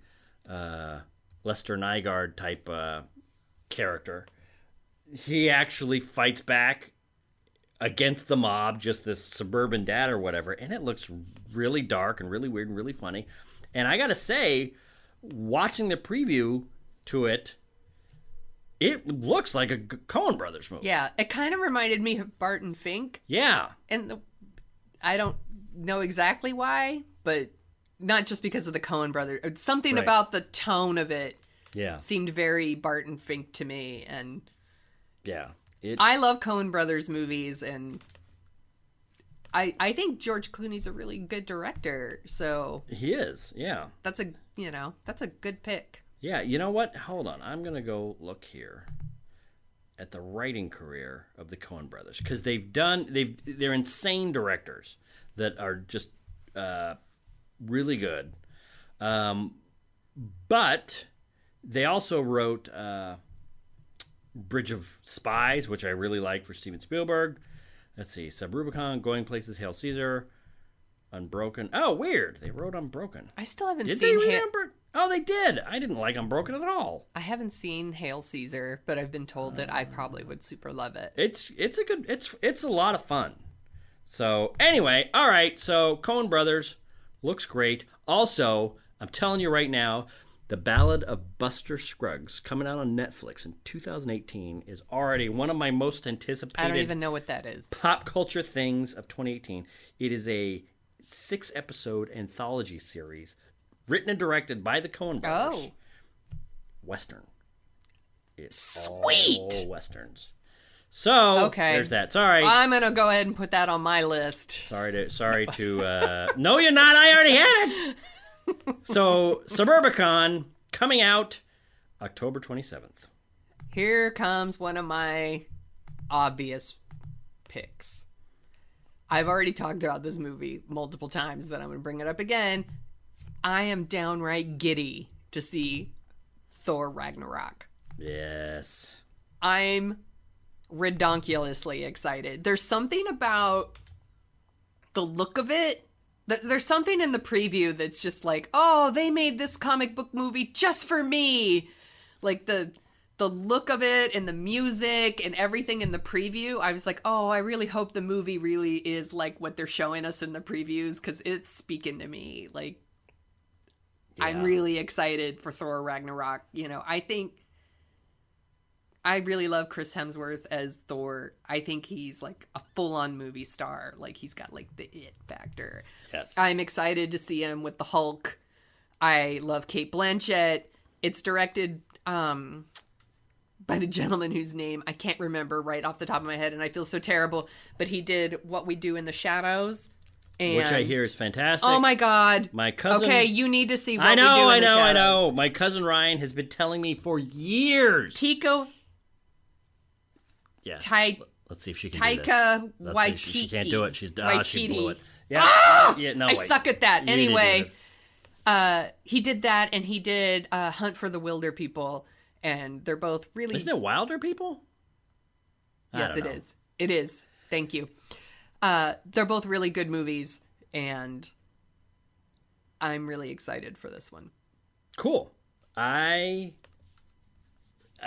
Lester Nygaard type character, he actually fights back against the mob, just this suburban dad or whatever, and it looks really dark and really weird and really funny. And I gotta say, watching the preview to it, it looks like a Coen Brothers movie. Yeah, it kind of reminded me of Barton Fink. Yeah. And I don't know exactly why, but not just because of the Coen Brothers. Something Right. about the tone of it Yeah. seemed very Barton Fink to me. And Yeah. I love Coen Brothers movies, and I think George Clooney's a really good director. So He is. Yeah. that's a good pick. Yeah. You know what? Hold on. I'm going to go look here at the writing career of the Coen Brothers, because they're insane directors that are just really good. But they also wrote Bridge of Spies, which I really like, for Steven Spielberg. Let's see. Suburbicon, Going Places, Hail Caesar, Unbroken. Oh, weird. They wrote Unbroken. I still haven't Did they seen read Unbroken? Oh, they did. I didn't like Unbroken at all. I haven't seen Hail Caesar, but I've been told that I probably would super love it. It's a lot of fun. So anyway, all right. So Coen Brothers looks great. Also, I'm telling you right now, The Ballad of Buster Scruggs, coming out on Netflix in 2018, is already one of my most anticipated I don't even know what that is. pop culture things of 2018. It is a 6-episode anthology series written and directed by the Coen Brothers. Oh. Western. It's Sweet. all Westerns. So, Okay. there's that. Sorry. I'm going to go ahead and put that on my list. Sorry to no, you're not. I already had it. So, Suburbicon coming out October 27th. Here comes one of my obvious picks. I've already talked about this movie multiple times, but I'm going to bring it up again. I am downright giddy to see Thor Ragnarok. Yes. I'm redonkulously excited. There's something about the look of it. There's something in the preview that's just like, oh, they made this comic book movie just for me. Like the look of it and the music and everything in the preview. I was like, oh, I really hope the movie really is like what they're showing us in the previews, because it's speaking to me. Like, I'm really excited for Thor Ragnarok. I think I really love Chris Hemsworth as Thor. I think he's like a full-on movie star. Like, he's got like the it factor. Yes. I'm excited to see him with the Hulk. I love Cate Blanchett. It's directed by the gentleman whose name I can't remember right off the top of my head, and I feel so terrible. But he did What We Do in the Shadows. And, which I hear is fantastic. oh my God. My cousin. Okay, you need to see What I We Do know, in the Shadows. I know. My cousin Ryan has been telling me for years. Tico Yeah. Tai Let's see if she can do this. Taika Let's see. She can't do it. She Waititi. blew it. Yeah. Yeah. No. I wait. suck at that. You need to do Anyway, it. he did that, and he did Hunt for the Wilder People, and they're both really... Isn't it Wilder People? Yes, it is. It is. Thank you. They're both really good movies, and I'm really excited for this one. Cool.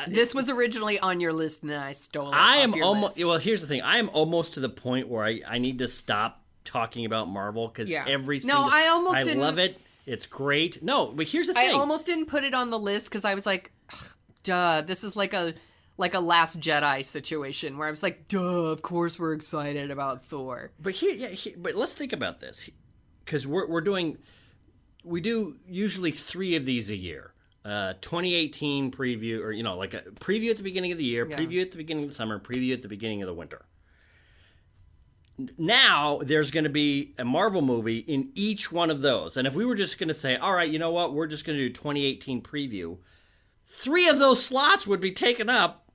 This was originally on your list, and then I stole it I off am your almost. list. Well, here's the thing. I am almost to the point where I need to stop talking about Marvel, because Yeah. every No, single. I almost I didn't- love it. It's great. No, but here's the I thing. almost didn't put it on the list because I was like, ugh, duh, this is like a Last Jedi situation where I was like, duh, of course we're excited about Thor. But but let's think about this, because we do usually 3 of these a year. 2018 preview, or like a preview at the beginning of the year, Yeah. preview at the beginning of the summer, preview at the beginning of the winter. Now there's going to be a Marvel movie in each one of those, and if we were just going to say, all right, you know what, we're just going to do 2018 preview, 3 of those slots would be taken up.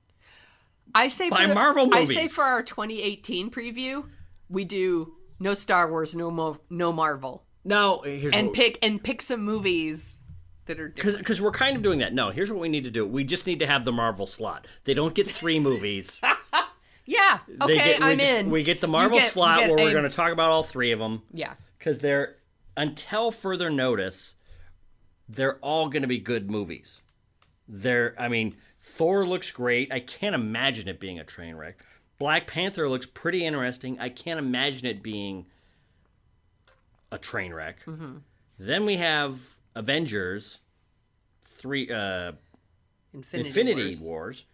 I say By Marvel I say movies. for our 2018 preview, we do no Star Wars, no Marvel, No, here's and what, pick some movies that are different. because we're kind of doing that. No, here's what we need to do. We just need to have the Marvel slot. They don't get 3 movies. Yeah. Okay, I'm in. We get the Marvel You get- slot you get where we're a- going to talk about all three of them. Yeah. Because until further notice, they're all going to be good movies. Thor looks great. I can't imagine it being a train wreck. Black Panther looks pretty interesting. I can't imagine it being a train wreck. Mm-hmm. Then we have Avengers, Infinity Wars.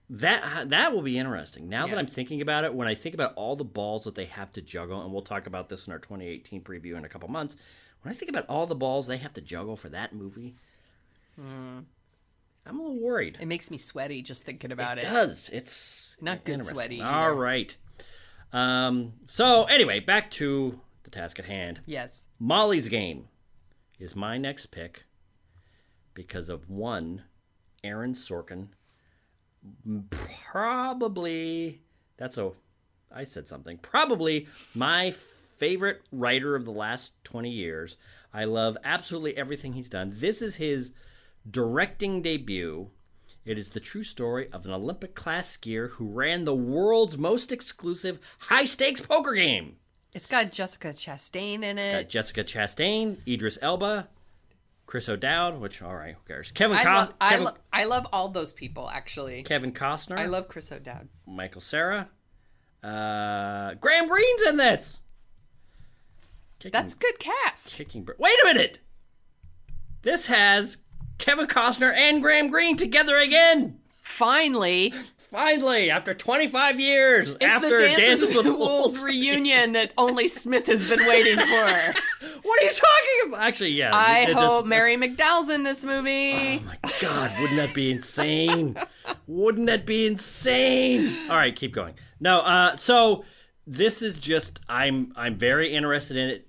That will be interesting. Now that I'm thinking about it, when I think about all the balls that they have to juggle, and we'll talk about this in our 2018 preview in a couple months, when I think about all the balls they have to juggle for that movie, I'm a little worried. It makes me sweaty just thinking about it. It does. It's not good sweaty. All right. So anyway, back to the task at hand. Yes. Molly's Game is my next pick because of one, Aaron Sorkin. Probably my favorite writer of the last 20 years. I love absolutely everything he's done. This is his directing debut. It is the true story of an Olympic-class skier who ran the world's most exclusive high-stakes poker game. It's got Jessica Chastain in it. Got Jessica Chastain, Idris Elba, Chris O'Dowd, which, all right, who cares? I love all those people, actually. Kevin Costner. I love Chris O'Dowd. Michael Cera. Graham Greene's in this. That's good cast. Wait a minute! This has Kevin Costner and Graham Greene together again! Finally, after 25 years, it's after the Dances with Wolves reunion that only Smith has been waiting for. What are you talking about? Actually, yeah. I hope Mary McDowell's in this movie. Oh my God, wouldn't that be insane? Wouldn't that be insane? All right, keep going. No, so this is just, I'm very interested in it.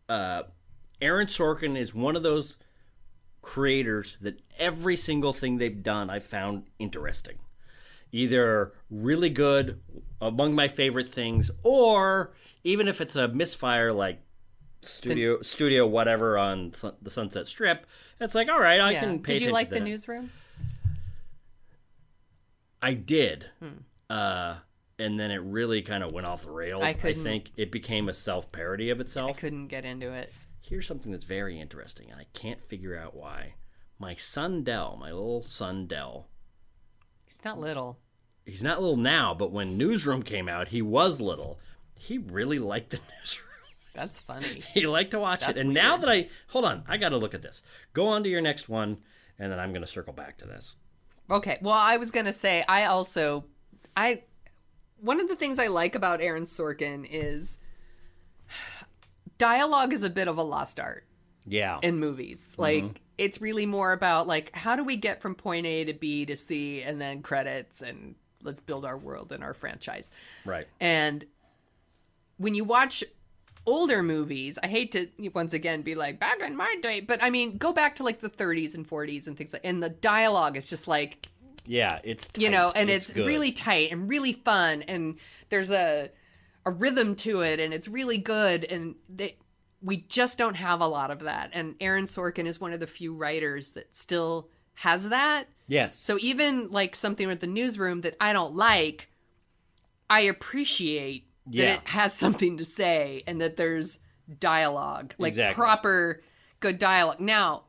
Aaron Sorkin is one of those creators that every single thing they've done I've found interesting. Either really good, among my favorite things, or even if it's a misfire like studio whatever on the Sunset Strip, it's like, all right, I can pay attention to that. Did you like The Newsroom? I did. And then it really kind of went off the rails. I think it became a self-parody of itself. I couldn't get into it. Here's something that's very interesting, and I can't figure out why. My little son Dell. He's not little. He's not little now, but when Newsroom came out, he was little. He really liked the Newsroom. That's funny. He liked to watch it. And weird. now that hold on, I got to look at this. Go on to your next one, and then I'm going to circle back to this. Okay. Well, I was going to say, one of the things I like about Aaron Sorkin is dialogue is a bit of a lost art. Yeah. In movies. Like, it's really more about, like, how do we get from point A to B to C, and then credits, and let's build our world and our franchise. Right. And when you watch older movies, I hate to, once again, be like, back in my day, but, I mean, go back to, like, the 30s and 40s and things like, and the dialogue is just, like... Yeah, it's tight. You know, and it's good. really tight and really fun, and there's a rhythm to it, and it's really good, and we just don't have a lot of that. And Aaron Sorkin is one of the few writers that still has that. Yes. So even like something with The Newsroom that I don't like, I appreciate that it has something to say and that there's dialogue, like proper good dialogue. Now,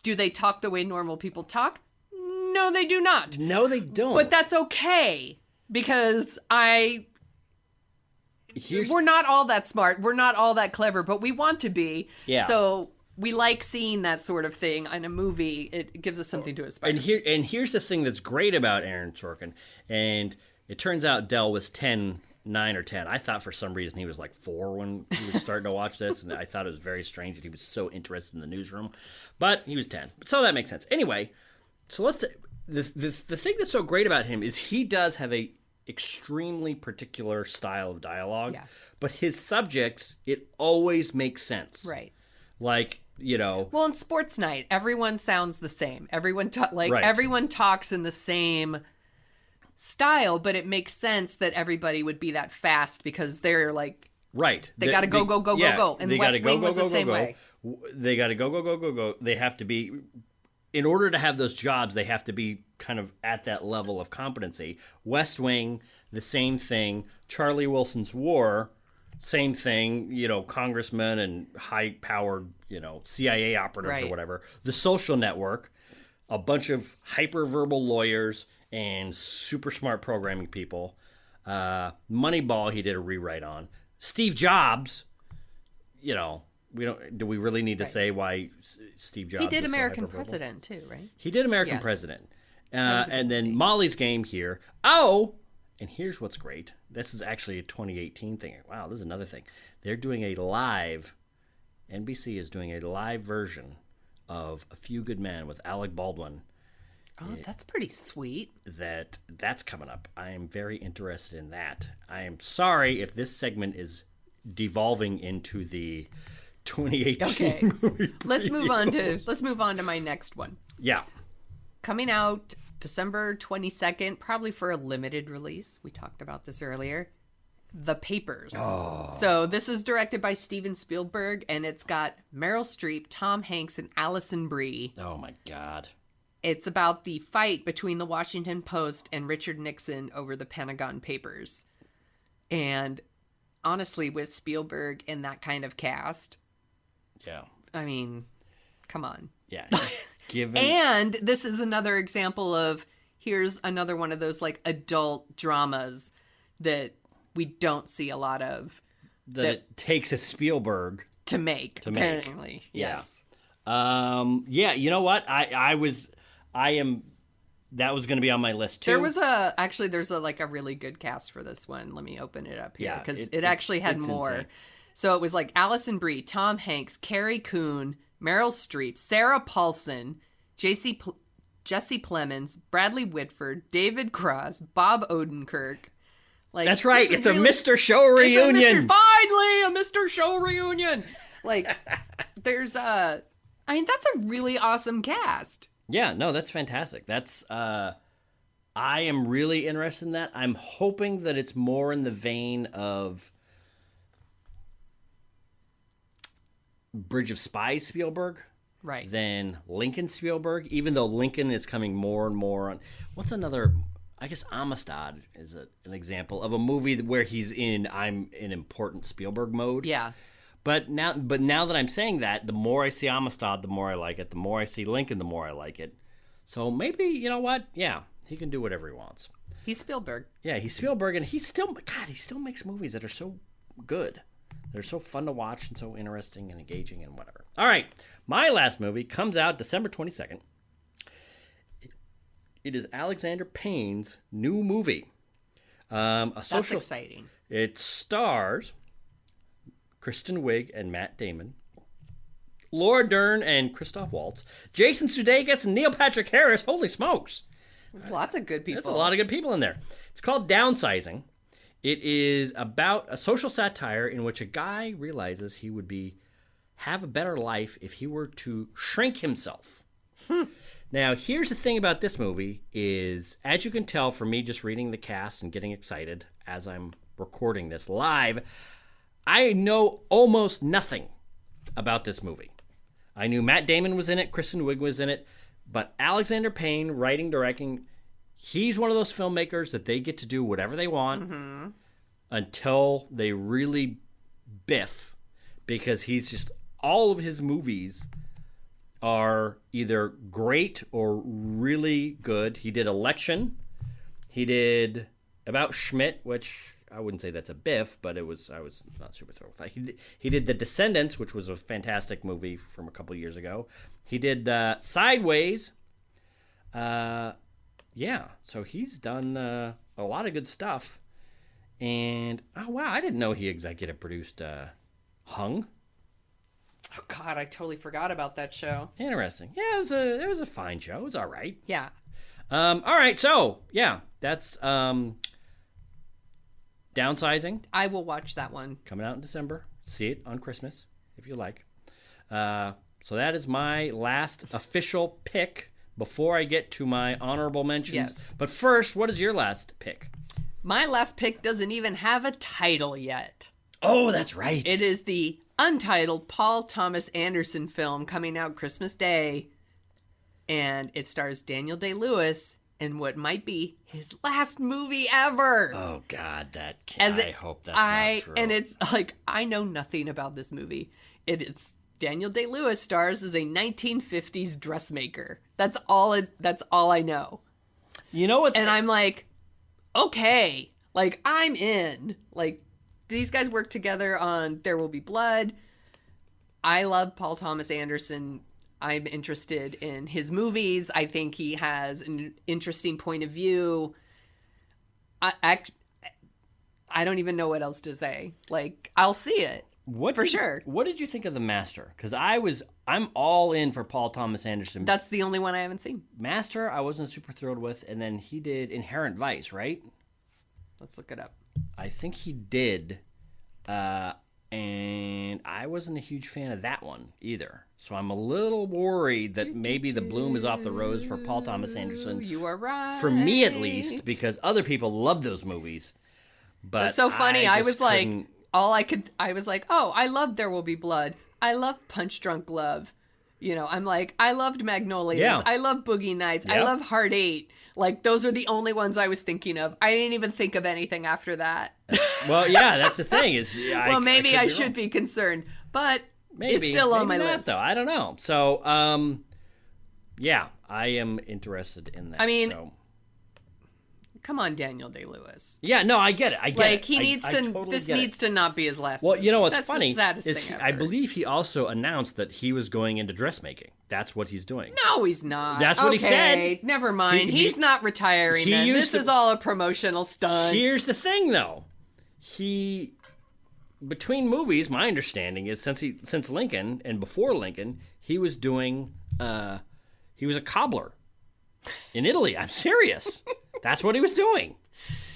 do they talk the way normal people talk? No, they do not. No, they don't. But that's okay because we're not all that smart. We're not all that clever, but we want to be. Yeah. So we like seeing that sort of thing in a movie. It gives us something to aspire to. And here's the thing that's great about Aaron Sorkin. And it turns out Dell was 9 or 10. I thought for some reason he was like 4 when he was starting to watch this. And I thought it was very strange that he was so interested in The Newsroom. But he was 10. So that makes sense. Anyway, so the thing that's so great about him is he does have a extremely particular style of dialogue, but his subjects, it always makes sense. Right. Like, you know. Well, in Sports Night, everyone sounds the same. Everyone everyone talks in the same style, but it makes sense that everybody would be that fast because they're like they got to go. And West Wing was the same way. They got to go. They have to be in order to have those jobs, they have to be kind of at that level of competency. West Wing, the same thing. Charlie Wilson's War, same thing. Congressmen and high-powered, CIA operatives or whatever. The Social Network, a bunch of hyper-verbal lawyers and super smart programming people. Moneyball, he did a rewrite on. Steve Jobs, do we really need to say why Steve Jobs? He did is so American hyper-verbal? President too, right? He did American President. And then movie. Molly's Game here. Oh, and here's what's great. This is actually a 2018 thing. Wow, this is another thing. They're doing a live, NBC is doing a live version of A Few Good Men with Alec Baldwin. Oh, that's pretty sweet. That's coming up. I am very interested in that. I am sorry if this segment is devolving into the 2018 Okay. movie. Let's move on to my next one. Yeah. Coming out December 22nd, probably for a limited release. We talked about this earlier. The Papers. Oh. So this is directed by Steven Spielberg, and it's got Meryl Streep, Tom Hanks, and Alison Brie. Oh my God. It's about the fight between the Washington Post and Richard Nixon over the Pentagon Papers. And honestly, with Spielberg in that kind of cast, Yeah. I mean, come on. Yeah. Given And this is another example of, here's another one of those like adult dramas that we don't see a lot of that it takes a Spielberg to make, apparently. Yeah. Yes. Yeah, you know what? That was going to be on my list too. There's a really good cast for this one. Let me open it up here Yeah, because it actually had it's more. insane. So it was like Alison Brie, Tom Hanks, Carrie Coon, Meryl Streep, Sarah Paulson, Jesse Plemons, Bradley Whitford, David Cross, Bob Odenkirk. Like, That's right. It's a really- Mr. Show reunion. Finally, a Mr. Show reunion. Like, that's a really awesome cast. Yeah, no, that's fantastic. That's I am really interested in that. I'm hoping that it's more in the vein of Bridge of Spies Spielberg Right. than Lincoln Spielberg, even though Lincoln is coming more and more on. What's another? I guess Amistad is an example of a movie where I'm in important Spielberg mode. Yeah. But now that I'm saying that, the more I see Amistad, the more I like it. The more I see Lincoln, the more I like it. So maybe, you know what? Yeah, he can do whatever he wants. He's Spielberg. Yeah, he's Spielberg, and he still makes movies that are so good. They're so fun to watch and so interesting and engaging and whatever. All right, my last movie comes out December 22nd. It is Alexander Payne's new movie. That's exciting. It stars Kristen Wiig and Matt Damon, Laura Dern and Christoph Waltz, Jason Sudeikis and Neil Patrick Harris. Holy smokes. There's lots of good people. There's a lot of good people in there. It's called Downsizing. It is about a social satire in which a guy realizes he would have a better life if he were to shrink himself. Now, here's the thing about this movie is, as you can tell from me just reading the cast and getting excited as I'm recording this live, I know almost nothing about this movie. I knew Matt Damon was in it, Kristen Wiig was in it, but Alexander Payne, writing, directing, he's one of those filmmakers that they get to do whatever they want until they really biff, because he's just, all of his movies are either great or really good. He did Election. He did About Schmidt, which I wouldn't say that's a biff, but I was not super thrilled with that. He did The Descendants, which was a fantastic movie from a couple of years ago. He did Sideways. Yeah, so he's done a lot of good stuff. And, oh wow, I didn't know he executive produced Hung. Oh, God, I totally forgot about that show. Interesting. Yeah, it was a fine show. It was all right. Yeah. All right, so, yeah, that's Downsizing. I will watch that one. Coming out in December. See it on Christmas, if you like. So that is my last official pick before I get to my honorable mentions. Yes. But first, what is your last pick? My last pick doesn't even have a title yet. Oh, that's right. It is the untitled Paul Thomas Anderson film coming out Christmas Day, and it stars Daniel Day-Lewis in what might be his last movie ever. Oh God, I hope that's not true. And it's like, I know nothing about this movie. It's Daniel Day-Lewis stars as a 1950s dressmaker. That's all I know. You know what? And I'm like, okay, like I'm in. Like these guys work together on There Will Be Blood. I love Paul Thomas Anderson. I'm interested in his movies. I think he has an interesting point of view. I don't even know what else to say. Like, I'll see it. Sure. What did you think of The Master? Because I'm all in for Paul Thomas Anderson. That's the only one I haven't seen. Master, I wasn't super thrilled with, and then he did Inherent Vice, right? Let's look it up. I think he did, and I wasn't a huge fan of that one either. So I'm a little worried that maybe the bloom is off the rose for Paul Thomas Anderson. You are right. For me, at least, because other people love those movies. But that's so funny. I was like, couldn't... I was like, oh, I love There Will Be Blood. I love Punch Drunk Love. You know, I'm like, I loved Magnolias. Yeah. I love Boogie Nights. I Yep. love Heart 8. Like, those are the only ones I was thinking of. I didn't even think of anything after that. Well, yeah, that's the thing. Well, maybe I should be concerned, but Maybe. it's still on my Maybe not, list. though. I don't know. So, yeah, I am interested in that. I mean, so. Come on, Daniel Day-Lewis. Yeah, no, I get it. I get it. He needs I to. totally This get needs it. to not be his last. Well, movie. you know what's That's funny the saddest is thing I ever. believe he also announced that he was going into dressmaking. That's what he's doing. No, he's not. That's what he said. Never mind. He- He's not retiring. he Then. used This to- is all a promotional stunt. Here's the thing, though. Between movies, my understanding is since Lincoln and before Lincoln, he was doing. He was a cobbler in Italy. I'm serious. That's what he was doing,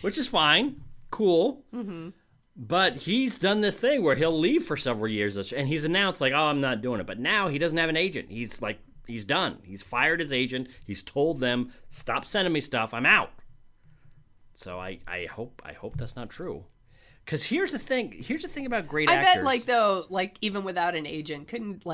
which is fine, cool. Mm-hmm. But he's done this thing where he'll leave for several years, and he's announced like, "Oh, I'm not doing it." But now he doesn't have an agent. He's like, he's done. He's fired his agent. He's told them, "Stop sending me stuff. I'm out." So I hope that's not true. Because here's the thing about great actors. I bet, even without an agent, couldn't,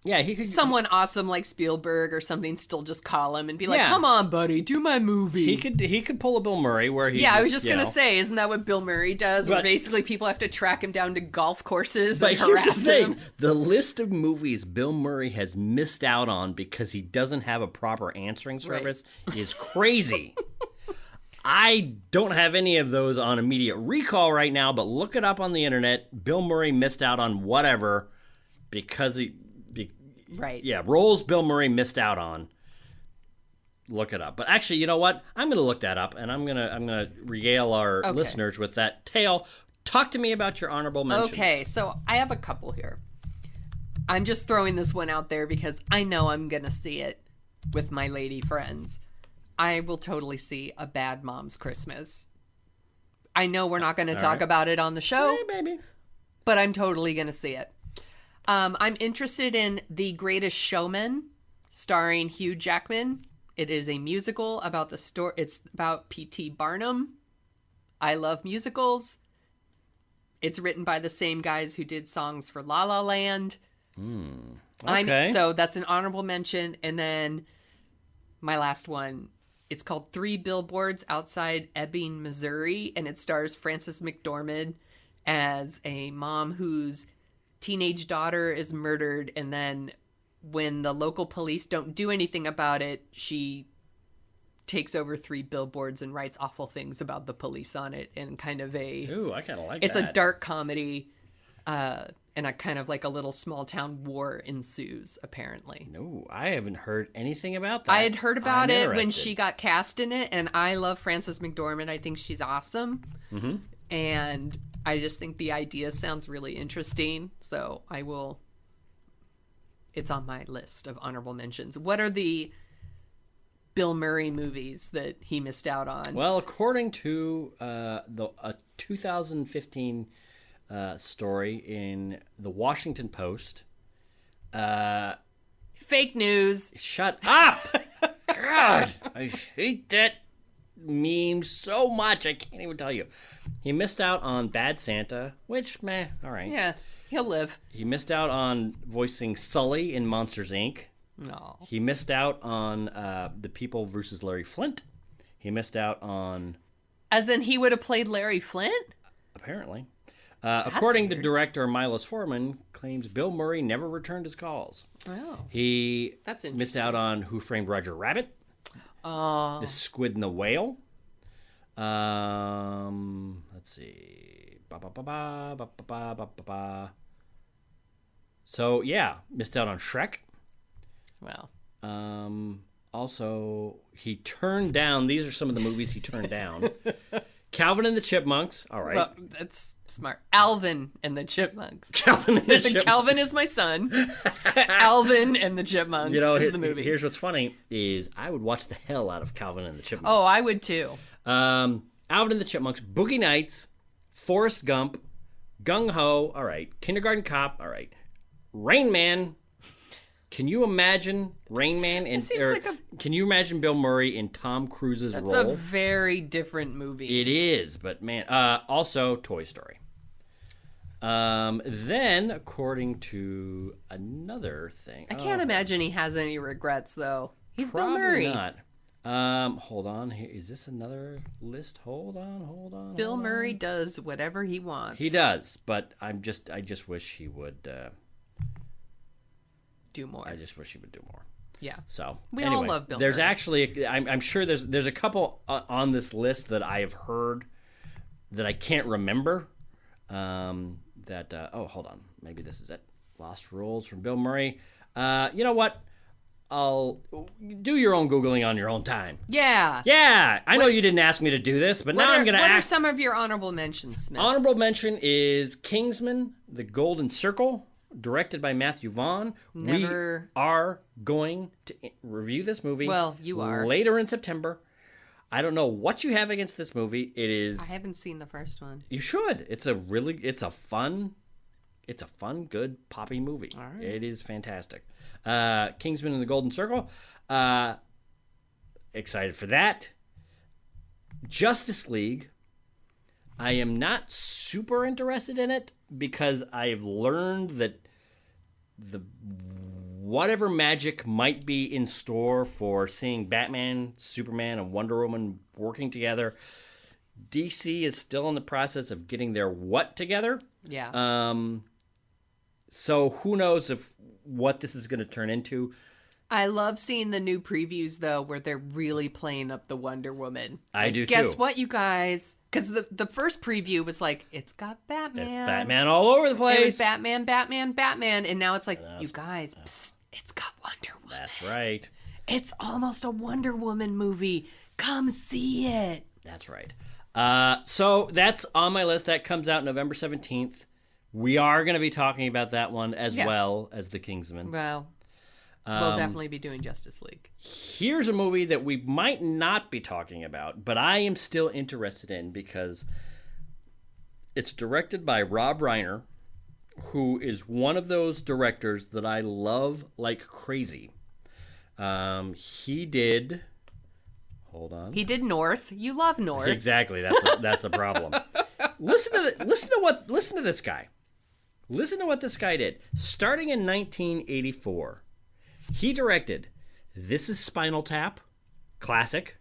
yeah, he could. someone awesome like Spielberg or something still just call him and be like, Yeah. come on, buddy, do my movie. He could pull a Bill Murray where he. Yeah, I was just going to say, isn't that what Bill Murray does? Where But- basically people have to track him down to golf courses But and here's the harass thing: him. the list of movies Bill Murray has missed out on because he doesn't have a proper answering service is crazy. I don't have any of those on immediate recall right now, but look it up on the internet. Bill Murray missed out on whatever because Right. yeah, roles Bill Murray missed out on. Look it up. But actually, you know what? I'm going to look that up, and I'm gonna regale our listeners with that tale. Talk to me about your honorable mentions. Okay, so I have a couple here. I'm just throwing this one out there because I know I'm going to see it with my lady friends. I will totally see A Bad Mom's Christmas. I know we're not going to talk right. about it on the show, Hey, baby. but I'm totally going to see it. I'm interested in The Greatest Showman, starring Hugh Jackman. It is a musical about the story. It's about P.T. Barnum. I love musicals. It's written by the same guys who did songs for La La Land. Okay. So that's an honorable mention. And then my last one, it's called 3 Billboards Outside Ebbing, Missouri. And it stars Frances McDormand as a mom whose teenage daughter is murdered. And then when the local police don't do anything about it, she takes over 3 billboards and writes awful things about the police on it in kind of a... Ooh, I kind of like It's that. a dark comedy, and a kind of like a little small town war ensues, apparently. No, I haven't heard anything about that. I had heard about I'm it when interested. she got cast in it, and I love Frances McDormand. I think she's awesome. Mm-hmm. And I just think the idea sounds really interesting, so I will... It's on my list of honorable mentions. What are the Bill Murray movies that he missed out on? Well, according to a 2015 story in the Washington Post, Fake news. shut up! God, I hate that meme so much. I can't even tell you. He missed out on Bad Santa, which, meh, all right. Yeah, he'll live. He missed out on voicing Sully in Monsters, Inc. No. He missed out on The People versus Larry Flint. He missed out on... As in, he would have played Larry Flint? Apparently. According to weird. director Milos Forman, claims Bill Murray never returned his calls. Oh. He That's missed out on Who Framed Roger Rabbit, Oh. The Squid and the Whale. Let's see. So, yeah, missed out on Shrek. Well. Also, he turned down, these are some of the movies he turned down. Calvin and the Chipmunks. All right. Well, that's smart. Alvin and the Chipmunks. Calvin and the Chipmunks. Calvin is my son. Alvin and the Chipmunks is the movie. Here's what's funny is I would watch the hell out of Calvin and the Chipmunks. Oh, I would too. Alvin and the Chipmunks, Boogie Nights, Forrest Gump, Gung Ho, all right. Kindergarten Cop, all right. Rain Man. Can you imagine Rain Man can you imagine Bill Murray in Tom Cruise's That's role? a very different movie. It is, but man, also Toy Story. Then, according to another thing, I can't imagine he has any regrets, though. He's Bill probably Murray. not. Hold on. Is this another list? Hold on. Bill Murray does whatever he wants. He does, but I just wish he would do more. I just wish he would do more. Yeah. So We anyway, all love Bill There's Murray. actually, I'm sure there's a couple on this list that I have heard that I can't remember. Hold on, maybe this is it. Lost Rules from Bill Murray. You know what? I'll do your own Googling on your own time. Yeah. Yeah, I know you didn't ask me to do this, but now I'm going to What are ask. some of your honorable mentions, Smith? Honorable mention is Kingsman: The Golden Circle, directed by Matthew Vaughn. Never- We are going to review this movie. Well, you are. Later in September. I don't know what you have against this movie. It is. I haven't seen the first one. You should. It's a fun, good poppy movie. All right. It is fantastic. Kingsman and the Golden Circle. Excited for that. Justice League. I am not super interested in it because I've learned that whatever magic might be in store for seeing Batman, Superman, and Wonder Woman working together, DC is still in the process of getting their what together. Yeah. So who knows what this is going to turn into. I love seeing the new previews, though, where they're really playing up the Wonder Woman. I do, Guess too. what, you guys? Because the first preview was like, it's got Batman. It's Batman all over the place. It was Batman, and now it's like, you guys, psst, it's got Wonder Woman. That's right. It's almost a Wonder Woman movie. Come see it. That's right. So that's on my list. That comes out November 17th. We are going to be talking about that one as well as The Kingsman. Well, we'll definitely be doing Justice League. Here's a movie that we might not be talking about, but I am still interested in because it's directed by Rob Reiner, who is one of those directors that I love like crazy. He did... Hold on. He did North. You love North. Exactly. That's the problem. Listen to this guy. Listen to what this guy did. Starting in 1984, he directed This Is Spinal Tap, classic.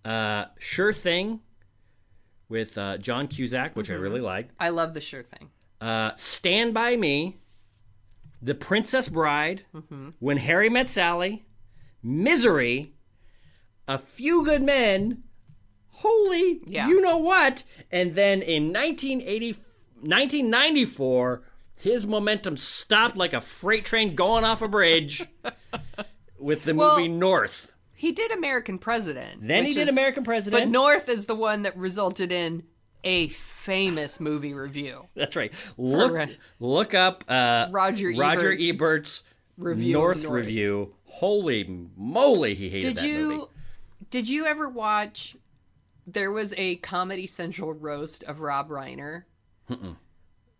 Sure Thing with John Cusack, which I really like. I love the Sure Thing. Stand By Me, The Princess Bride, When Harry Met Sally, Misery, A Few Good Men, Holy, you know what? And then in 1994, his momentum stopped like a freight train going off a bridge with the movie North. He did American President. Then he did American President. But North is the one that resulted in a famous movie review. That's right. Look up Roger Ebert's North review. Holy moly, he hated that movie. Did you ever watch... There was a Comedy Central roast of Rob Reiner.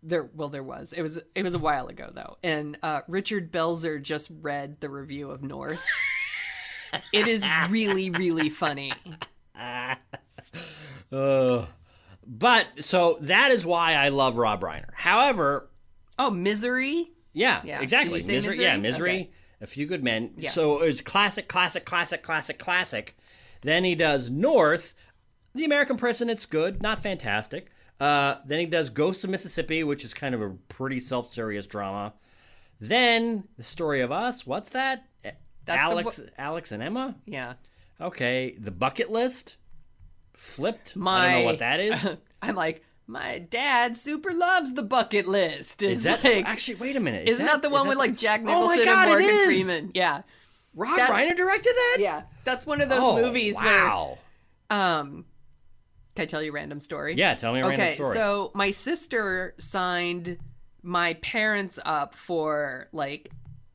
There was. It was a while ago though, and Richard Belzer just read the review of North. It is really, really funny. But so that is why I love Rob Reiner. However, Misery. Yeah, exactly. Did you say Misery? Misery. Okay. A Few Good Men. Yeah. So it's classic. Then he does North. The American President's good, not fantastic. Then he does Ghosts of Mississippi, which is kind of a pretty self-serious drama. Then The Story of Us. What's that? Alex and Emma? Yeah. Okay. The Bucket List. Flipped. I don't know what that is. I'm like, my dad super loves The Bucket List. Is that actually? Wait a minute. Isn't that the one with like Jack Oh my Nicholson God, and it Morgan is! Freeman? Yeah. Rob Reiner directed that? Yeah. That's one of those Oh, movies wow. where can I tell you a random story? Yeah, tell me a random story. So my sister signed my parents up for like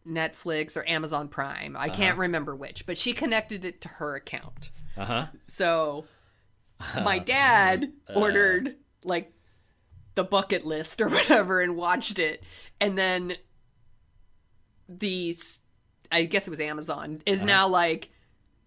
Netflix or Amazon Prime. I can't remember which, but she connected it to her account. Uh-huh. So my dad ordered like The Bucket List or whatever and watched it. And then I guess it was Amazon, is now like,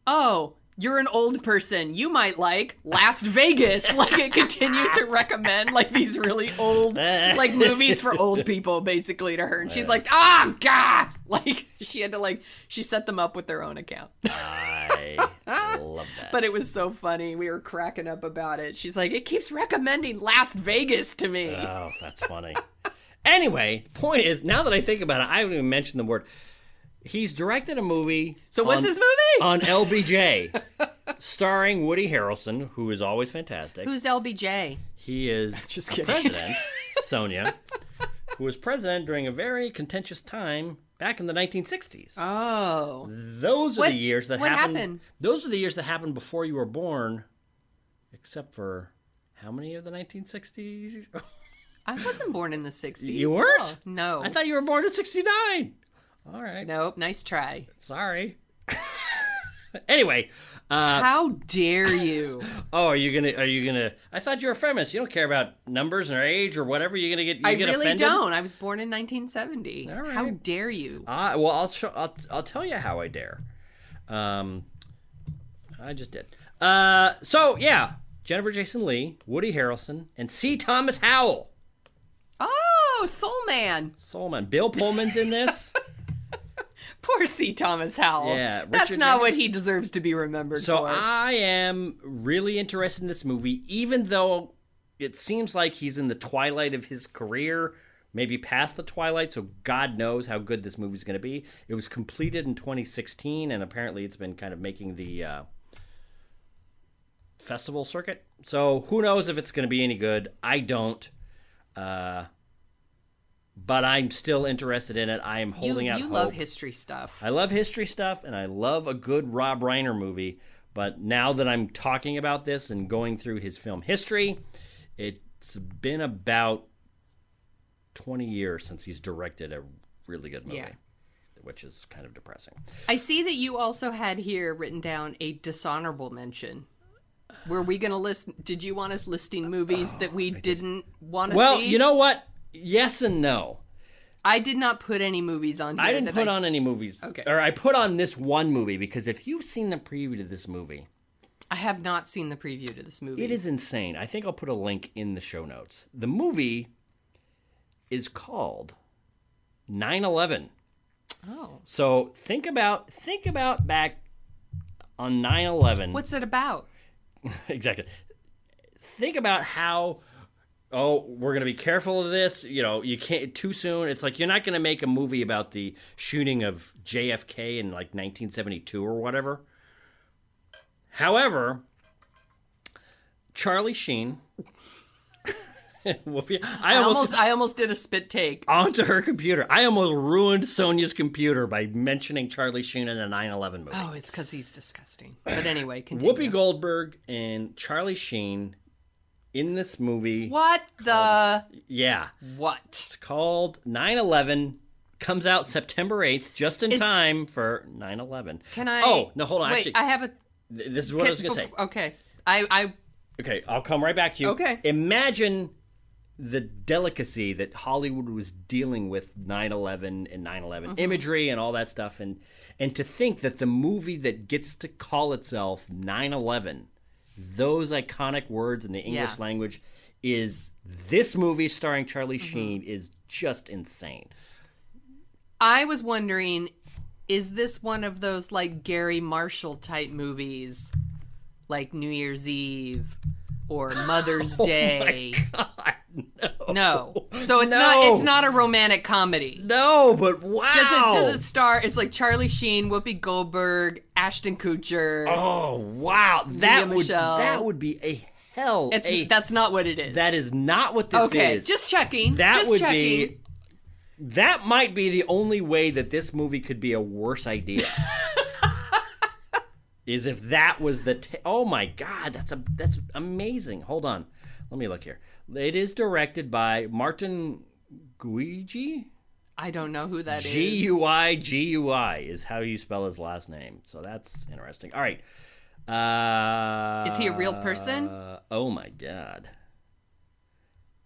oh, you're an old person. You might like Last Vegas. Like it continued to recommend like these really old like movies for old people basically to her. And she's like, God. Like she set them up with their own account. I love that. But it was so funny. We were cracking up about it. She's like, it keeps recommending Las Vegas to me. Oh, that's funny. Anyway, point is, now that I think about it, I haven't even mentioned the word. He's directed a movie. So what's his movie? On LBJ, starring Woody Harrelson, who is always fantastic. Who's LBJ? He is Just the kidding. president, Sonia, who was president during a very contentious time back in the 1960s. Oh. Those are the years that what happened. happened? Those are the years that happened before you were born, except for how many of the 1960s? I wasn't born in the 60s. You weren't? No. I thought you were born in 69. All right. Nope. Nice try. Sorry. Anyway. How dare you? Oh, are you gonna? I thought you were a feminist. You don't care about numbers or age or whatever. You're gonna get. I get really offended? don't. I was born in 1970. All right. How dare you? Well, I'll tell you how I dare. I just did. So yeah, Jennifer Jason Leigh, Woody Harrelson, and C. Thomas Howell. Oh, Soul Man. Soulman. Bill Pullman's in this. Poor C. Thomas Howell. Yeah, That's Richard not what Jenkins. he deserves to be remembered So for. I am really interested in this movie, even though it seems like he's in the twilight of his career, maybe past the twilight, so God knows how good this movie's going to be. It was completed in 2016, and apparently it's been kind of making the festival circuit. So who knows if it's going to be any good. I don't. But I'm still interested in it. I am holding out You hope. love history stuff. I love history stuff, and I love a good Rob Reiner movie. But now that I'm talking about this and going through his film history, it's been about 20 years since he's directed a really good movie, which is kind of depressing. I see that you also had here written down a dishonorable mention. Were we going to list... Did you want us listing movies that we didn't want to see? Well, you know what? Yes and no. I did not put any movies on here. I didn't put on any movies. Okay. Or I put on this one movie, because if you've seen the preview to this movie... I have not seen the preview to this movie. It is insane. I think I'll put a link in the show notes. The movie is called 9/11. Oh. So think about back on 9/11. What's it about? Exactly. Think about how, we're going to be careful of this. You know, you can't too soon. It's like you're not going to make a movie about the shooting of JFK in like 1972 or whatever. However, Charlie Sheen. I almost did a spit take. onto her computer. I almost ruined Sonia's computer by mentioning Charlie Sheen in a 9/11 movie. Oh, it's because he's disgusting. But anyway, continue. Whoopi Goldberg and Charlie Sheen in this movie. What the... Yeah. What? It's called 9/11. Comes out September 8th, just in time for 9/11. Can I... Oh, no, hold on. Wait, Actually, I have a... this is what I was going to say. Okay. Okay, I'll come right back to you. Okay. Imagine the delicacy that Hollywood was dealing with 9/11 and 9/11 imagery and all that stuff. And to think that the movie that gets to call itself 9/11, those iconic words in the English language, is this movie starring Charlie Sheen is just insane. I was wondering is this one of those like Gary Marshall type movies, like New Year's Eve or Mother's Day? Oh my God, no. No. So it's No. it's not a romantic comedy. No, but wow. Does it star? It's like Charlie Sheen, Whoopi Goldberg, Ashton Kutcher. Oh wow, that Michelle. would be a hell. That's not what it is. That is not what this okay. is. Just checking. That just would checking. be. That might be the only way that this movie could be a worse idea. Is if that was the. Oh my God, that's amazing. Hold on, let me look here. It is directed by Martin Guigi. I don't know who that is. Guigui is how you spell his last name. So that's interesting. All right. Is he a real person? Oh my God.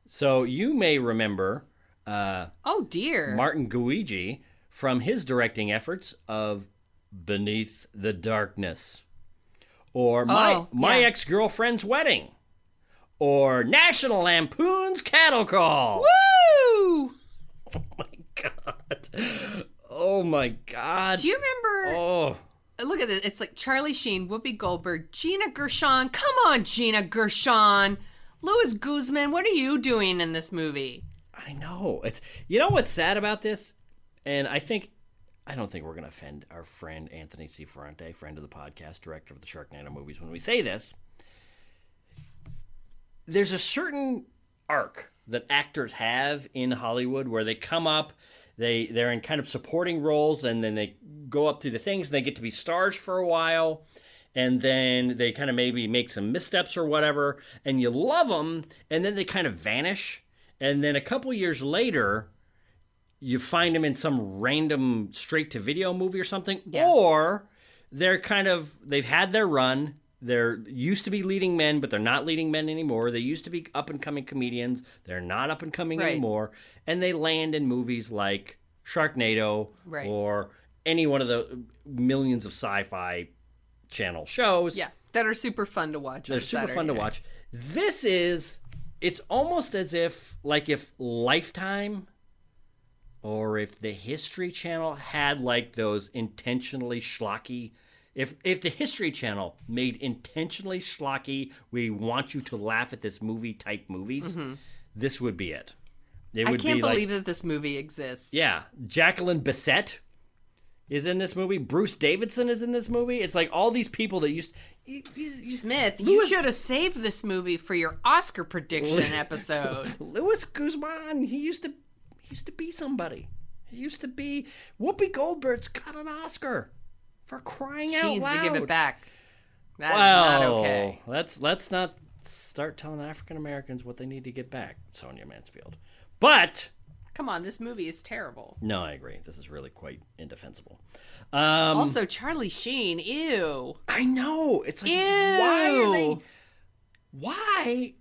So you may remember Oh dear. Martin Guigi from his directing efforts of Beneath the Darkness, or My Ex-Girlfriend's Wedding, or National Lampoon's Cattle Call. Woo! Oh my God. Oh my God. Do you remember? Oh. Look at it. It's like Charlie Sheen, Whoopi Goldberg, Gina Gershon. Come on, Gina Gershon. Louis Guzman, what are you doing in this movie? I know. It's, you know what's sad about this? And I don't think we're going to offend our friend Anthony C. Ferrante, friend of the podcast, director of the Sharknado movies, when we say this. There's a certain arc that actors have in Hollywood where they come up, they're in kind of supporting roles, and then they go up through the things, and they get to be stars for a while, and then they kind of maybe make some missteps or whatever, and you love them, and then they kind of vanish, and then a couple years later, you find them in some random straight-to-video movie or something, or they've had their run. They're used to be leading men, but they're not leading men anymore. They used to be up-and-coming comedians. They're not up-and-coming anymore. And they land in movies like Sharknado or any one of the millions of sci-fi channel shows. Yeah, that are super fun to watch. They're super fun to watch. This is, it's almost as if, like if Lifetime or if the History Channel had like those intentionally schlocky, if the History Channel made intentionally schlocky, we want you to laugh at this movie type movies, this would be it. I can't believe that this movie exists. Yeah. Jacqueline Bisset is in this movie. Bruce Davidson is in this movie. It's like all these people that used... Smith, you should have saved this movie for your Oscar prediction episode. Louis Guzman, he used to be somebody. He used to be... Whoopi Goldberg's got an Oscar for crying out loud. She needs to give it back. That's not okay. Let's not start telling African Americans what they need to get back, Sonia Mansfield. But... Come on, this movie is terrible. No, I agree. This is really quite indefensible. Also, Charlie Sheen, ew. I know. It's like, ew. why are they... Why?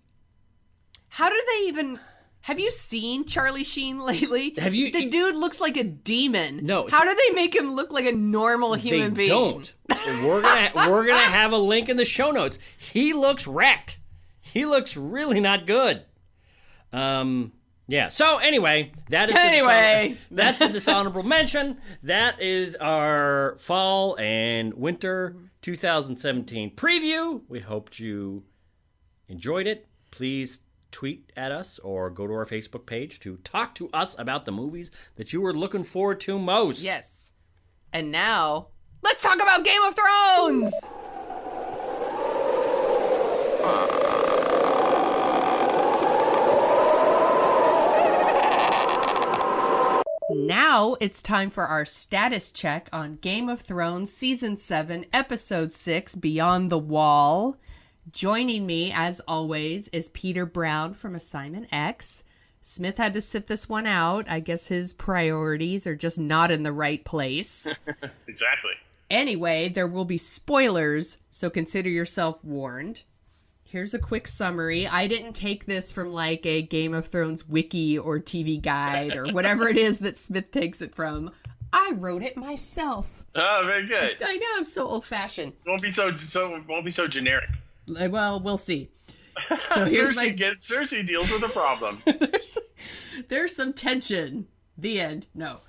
How do they even... Have you seen Charlie Sheen lately? Have you? The dude looks like a demon. No. How do they make him look like a normal human being? They don't. We're gonna have a link in the show notes. He looks wrecked. He looks really not good. Yeah. So anyway, that's the dishonorable mention. That is our fall and winter 2017 preview. We hoped you enjoyed it. Please tweet at us or go to our Facebook page to talk to us about the movies that you were looking forward to most. Yes. And now, let's talk about Game of Thrones! Now it's time for our status check on Game of Thrones Season 7, Episode 6, Beyond the Wall. Joining me, as always, is Peter Brown from Assignment X. Smith had to sit this one out. I guess his priorities are just not in the right place. Exactly. Anyway, there will be spoilers, so consider yourself warned. Here's a quick summary. I didn't take this from like a Game of Thrones wiki or TV guide or whatever it is that Smith takes it from. I wrote it myself. Oh, very good. I know, I'm so old-fashioned. Won't be so generic. Well, we'll see. So here's Cersei deals with a problem. there's some tension. The end. No.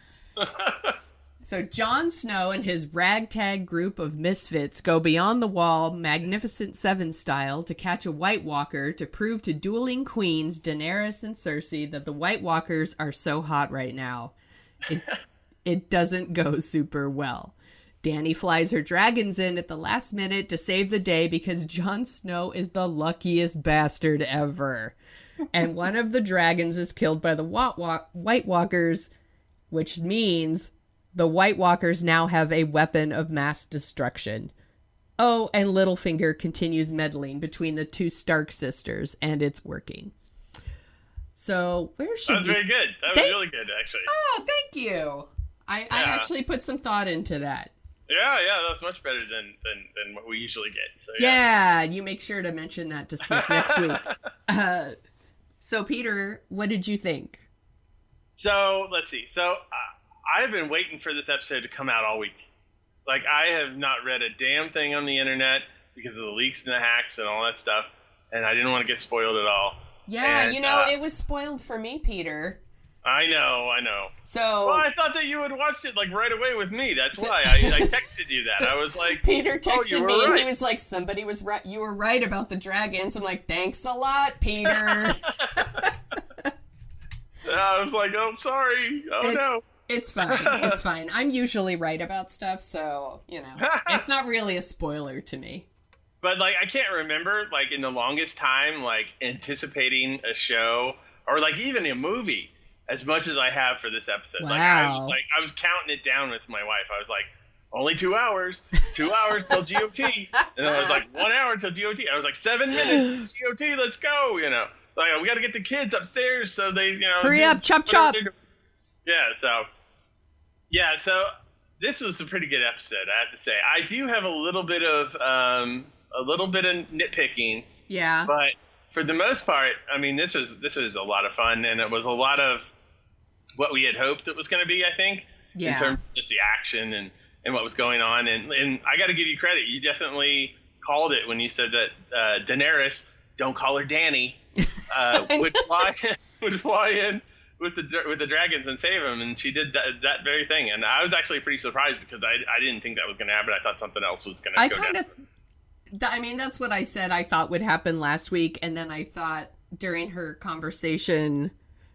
So Jon Snow and his ragtag group of misfits go beyond the wall, Magnificent Seven style, to catch a White Walker to prove to dueling queens Daenerys and Cersei that the White Walkers are so hot right now. It doesn't go super well. Dany flies her dragons in at the last minute to save the day because Jon Snow is the luckiest bastard ever. And one of the dragons is killed by the White Walkers, which means the White Walkers now have a weapon of mass destruction. Oh, and Littlefinger continues meddling between the two Stark sisters, and it's working. So, where should That was very good. That was really good, actually. Oh, thank you. I actually put some thought into that. Yeah, that was much better than what we usually get. So, Yeah, you make sure to mention that to Snick next week. So, Peter, what did you think? So, let's see. So, I've been waiting for this episode to come out all week. Like, I have not read a damn thing on the internet because of the leaks and the hacks and all that stuff, and I didn't want to get spoiled at all. Yeah, And, it was spoiled for me, Peter. I know. So, Well, I thought that you had watched it, like, right away with me. That's why I texted you that. I was like... Peter texted you were me, and right. he was like, somebody was right. You were right about the dragons. I'm like, thanks a lot, Peter. I was like, oh, sorry. Oh, no. It's fine. It's fine. I'm usually right about stuff, so, it's not really a spoiler to me. But, like, I can't remember, like, in the longest time, like, anticipating a show or, like, even a movie as much as I have for this episode. Wow. I was counting it down with my wife. I was like, only 2 hours. 2 hours till GOT. And then I was like, 1 hour till GOT. I was like, 7 minutes till GOT. Let's go, Like, we got to get the kids upstairs so they, Hurry up, chop, chop. Yeah, so this was a pretty good episode, I have to say. I do have a little bit of nitpicking. Yeah. But for the most part, I mean, this was a lot of fun, and it was a lot of what we had hoped it was going to be, I think, in terms of just the action and what was going on. And I got to give you credit. You definitely called it when you said that Daenerys, don't call her Dany, would fly in with the dragons and save them, and she did that very thing. And I was actually pretty surprised because I didn't think that was going to happen. I thought something else was going to go down. I mean, that's what I said I thought would happen last week, and then I thought during her conversation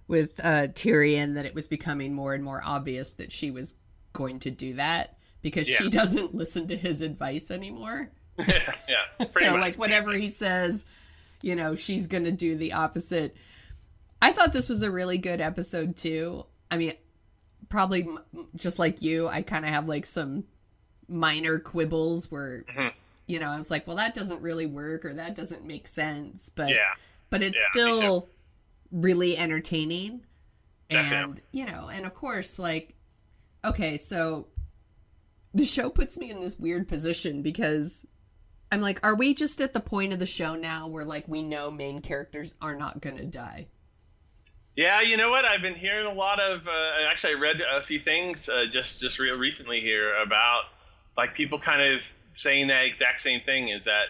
with Tyrion that it was becoming more and more obvious that she was going to do that because she doesn't listen to his advice anymore. Yeah, so much. Like whatever he says, she's going to do the opposite. I thought this was a really good episode too. I mean, probably just like you, I kind of have like some minor quibbles where, I was like, well, that doesn't really work or that doesn't make sense. But it's still really entertaining. Definitely. And, and of course, like, okay, so the show puts me in this weird position because I'm like, are we just at the point of the show now where like we know main characters are not going to die? Yeah, you know what? I've been hearing a lot of. Actually, I read a few things just real recently here about like people kind of saying that exact same thing. Is that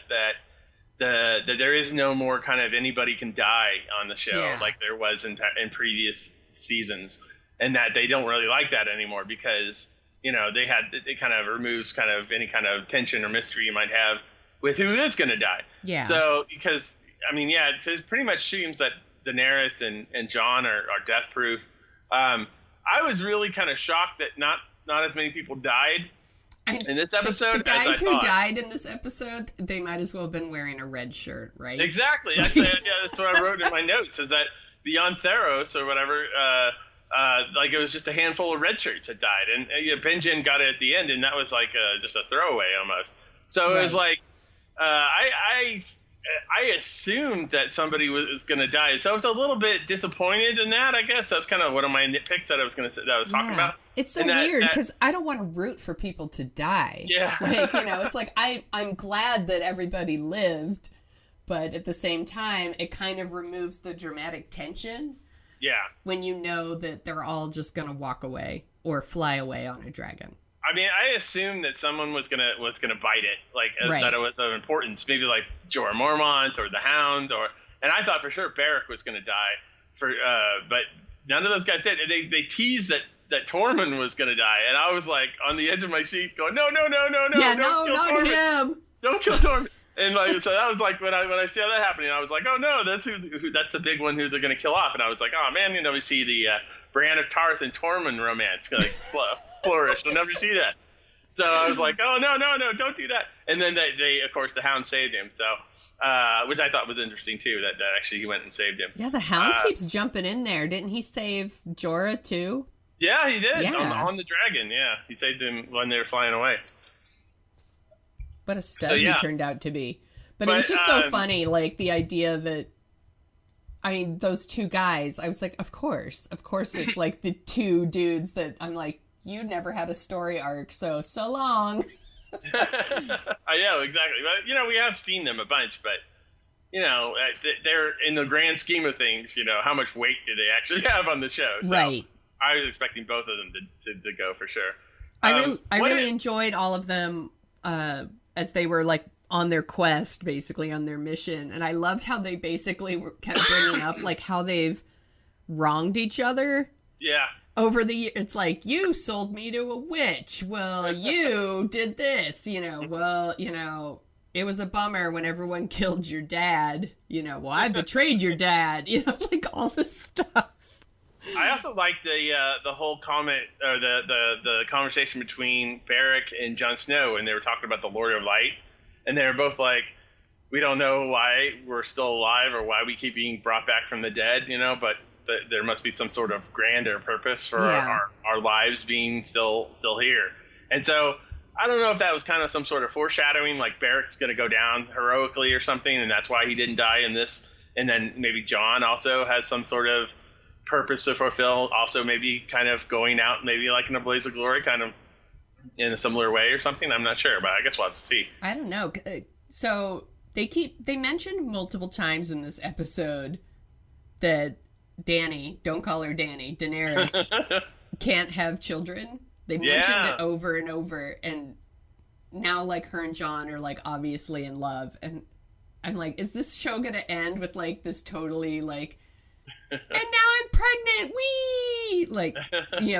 there is no more kind of anybody can die on the show like there was in previous seasons, and that they don't really like that anymore because it kind of removes kind of any kind of tension or mystery you might have with who is going to die. Yeah. So because I mean, it pretty much seems that Daenerys and Jon are death proof. I was really kind of shocked that not as many people died in this episode. The guys who died in this episode, they might as well have been wearing a red shirt, right? Exactly. That's what I wrote in my notes. Is that beyond Theros or whatever, like it was just a handful of red shirts that died, and Benjen got it at the end, and that was like just a throwaway almost. So it was like I assumed that somebody was going to die, so I was a little bit disappointed in that. I guess that's kind of one of my nitpicks that I was going to that I was talking about. It's so weird because I don't want to root for people to die. Yeah, like it's like I'm glad that everybody lived, but at the same time, it kind of removes the dramatic tension. Yeah, when you know that they're all just going to walk away or fly away on a dragon. I mean, I assumed that someone was gonna bite it, like that it was of importance, maybe like Jorah Mormont or the Hound, and I thought for sure Beric was gonna die, but none of those guys did. They teased that that Tormund was going to die, and I was like on the edge of my seat, going, no, Yeah, don't kill not Tormund. him. Don't kill Tormund. And like, so that was like when I see that happening, I was like, oh no, that's that's the big one who they're gonna kill off. And I was like, oh man, we see the Brienne of Tarth and Tormund romance like flourish. We'll never see that. So I was like, oh no, don't do that. And then they of course the Hound saved him. So which I thought was interesting too, that actually he went and saved him. Yeah, the Hound keeps jumping in there. Didn't he save Jorah too? Yeah, he did. Yeah. On the dragon. Yeah, he saved him when they were flying away. What a stud he turned out to be. But it was just so funny, like, the idea that, I mean, those two guys, I was like, of course it's like the two dudes that I'm like, you never had a story arc, so long. Yeah, exactly. But, we have seen them a bunch, but, they're, in the grand scheme of things, how much weight do they actually have on the show? So right. I was expecting both of them to go for sure. I really enjoyed all of them, as they were like on their quest, basically on their mission. And I loved how they basically kept bringing up like how they've wronged each other. Yeah. Over the years. It's like, you sold me to a witch. Well, you did this, well, it was a bummer when everyone killed your dad. Well, I betrayed your dad, like all this stuff. I also liked the whole comment or the conversation between Beric and Jon Snow when they were talking about the Lord of Light, and they were both like, "We don't know why we're still alive or why we keep being brought back from the dead, but there must be some sort of grander purpose for our lives being still here." And so I don't know if that was kind of some sort of foreshadowing, like Beric's going to go down heroically or something, and that's why he didn't die in this, and then maybe Jon also has some sort of purpose to fulfill, also maybe kind of going out maybe like in a blaze of glory kind of in a similar way or something. I'm not sure, but I guess we'll have to see. I don't know. So they mentioned multiple times in this episode that Dany, don't call her Dany, Daenerys can't have children. They mentioned it over and over, and now like her and Jon are like obviously in love, and I'm like, is this show gonna end with like this totally like, and now I'm pregnant, wee! Like,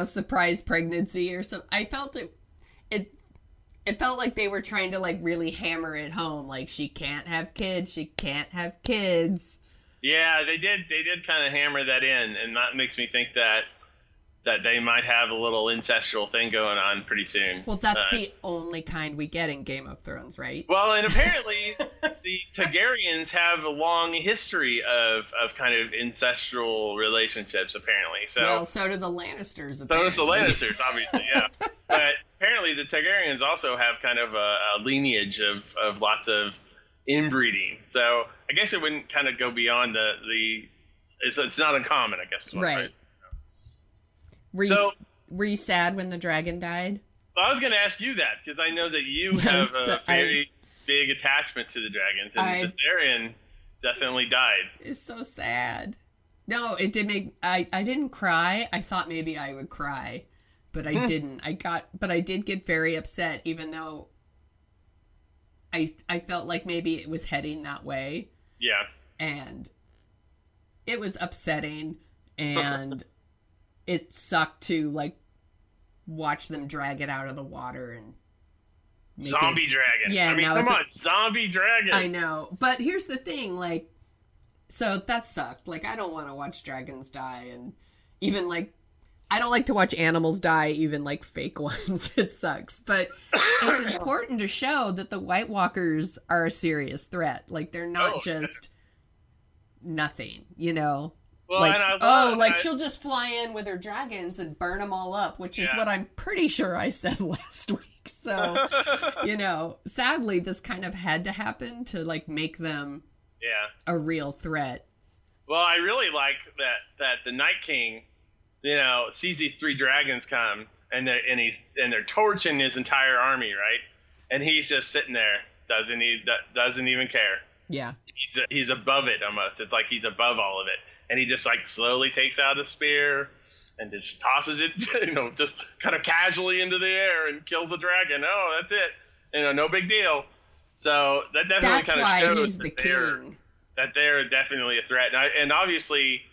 surprise pregnancy or something. I felt it felt like they were trying to like really hammer it home. Like, she can't have kids. Yeah, they did kind of hammer that in, and that makes me think that they might have a little incestual thing going on pretty soon. Well, that's the only kind we get in Game of Thrones, right? Well, and apparently the Targaryens have a long history of kind of incestual relationships, apparently. So do the Lannisters, So apparently. do the Lannisters, obviously, yeah. But apparently the Targaryens also have kind of a lineage of lots of inbreeding. So I guess it wouldn't kind of go beyond it's not uncommon, I guess. Is what right. Were you sad when the dragon died? Well, I was going to ask you that, because I know that you have a very big attachment to the dragons, and Viserion definitely died. It's so sad. No, it did make... I didn't cry. I thought maybe I would cry, but I didn't. But I did get very upset, even though I felt like maybe it was heading that way. Yeah. And it was upsetting, and... it sucked to, like, watch them drag it out of the water and... Zombie dragon. Yeah, I mean, come on, zombie dragon. I know. But here's the thing, like... So, that sucked. Like, I don't want to watch dragons die, and even, like... I don't like to watch animals die, even, like, fake ones. It sucks. But it's important to show that the White Walkers are a serious threat. Like, they're not just nothing, Well, like, she'll just fly in with her dragons and burn them all up, which is what I'm pretty sure I said last week. So, sadly, this kind of had to happen to, like, make them a real threat. Well, I really like that the Night King, sees these three dragons come, and they're torching his entire army, right? And he's just sitting there, doesn't even care. Yeah. He's above it almost. It's like he's above all of it. And he just like slowly takes out a spear and just tosses it, just kind of casually into the air and kills a dragon. Oh, that's it. No big deal. So that definitely kind of shows that they're definitely a threat. And obviously,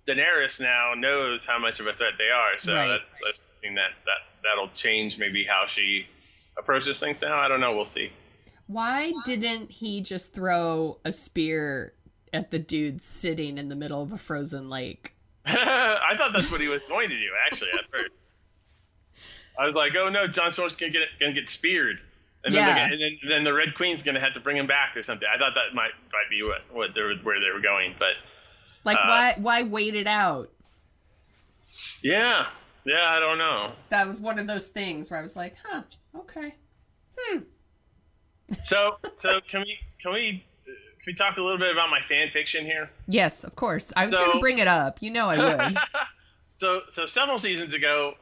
Daenerys now knows how much of a threat they are. So Right. that's something that'll change maybe how she approaches things now. I don't know. We'll see. Why didn't he just throw a spear at the dude sitting in the middle of a frozen lake? I thought that's what he was going to do, actually, at first. I was like, oh no, Jon Snow's gonna get speared, and then the Red Queen's gonna have to bring him back or something. I thought that might be where they were going, but Like, why wait it out? yeah, I don't know. That was one of those things where I was like, huh, okay. So can we talk a little bit about my fan fiction here? Yes, of course. I was going to bring it up. You know I would. So several seasons ago,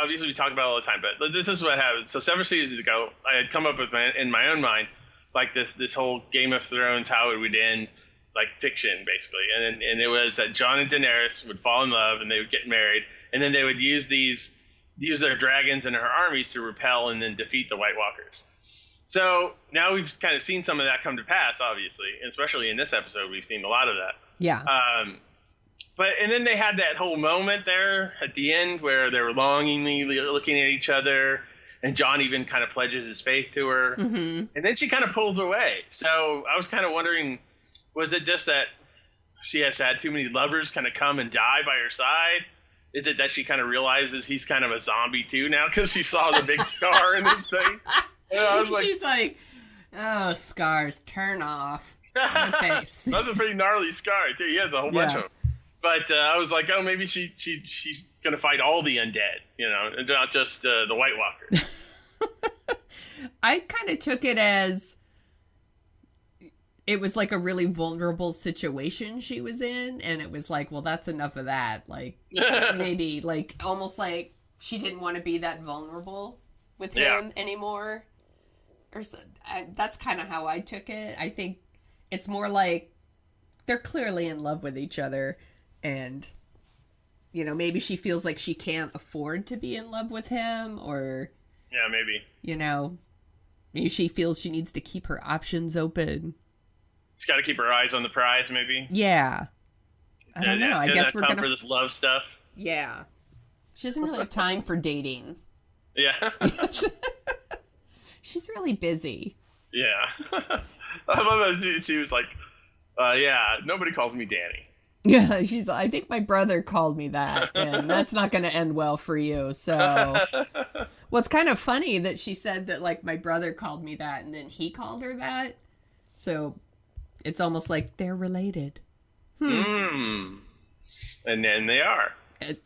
obviously we talk about it all the time, but this is what happened. So several seasons ago, I had come up with in my own mind, like this whole Game of Thrones, how it would end, like fiction basically, and it was that Jon and Daenerys would fall in love and they would get married, and then they would use their dragons and her armies to repel and then defeat the White Walkers. So now we've kind of seen some of that come to pass, obviously, and especially in this episode, we've seen a lot of that. Yeah. And then they had that whole moment there at the end where they were longingly looking at each other, and Jon even kind of pledges his faith to her, and then she kind of pulls away. So I was kind of wondering, was it just that she has had too many lovers kind of come and die by her side? Is it that she kind of realizes he's kind of a zombie too now because she saw the big scar in his face? I was She's like, oh, scars, turn off. That's a pretty gnarly scar too. He has a whole bunch of them. But I was like, oh, maybe she's gonna fight all the undead, and not just the White Walkers. I kind of took it as it was like a really vulnerable situation she was in, and it was like, well, that's enough of that. Like maybe like almost like she didn't want to be that vulnerable with him anymore. Or so, that's kind of how I took it. I think it's more like they're clearly in love with each other, and maybe she feels like she can't afford to be in love with him, or maybe maybe she feels she needs to keep her options open. She's got to keep her eyes on the prize, maybe. Yeah, I don't know. I guess we're gonna for this love stuff. Yeah, she doesn't really have time for dating. Yeah. She's really busy. Yeah. I love that she was like, nobody calls me Danny. Yeah, she's like, I think my brother called me that, and that's not going to end well for you. So, well, it's kind of funny that she said that, like, my brother called me that, and then he called her that. So, it's almost like they're related. And then they are.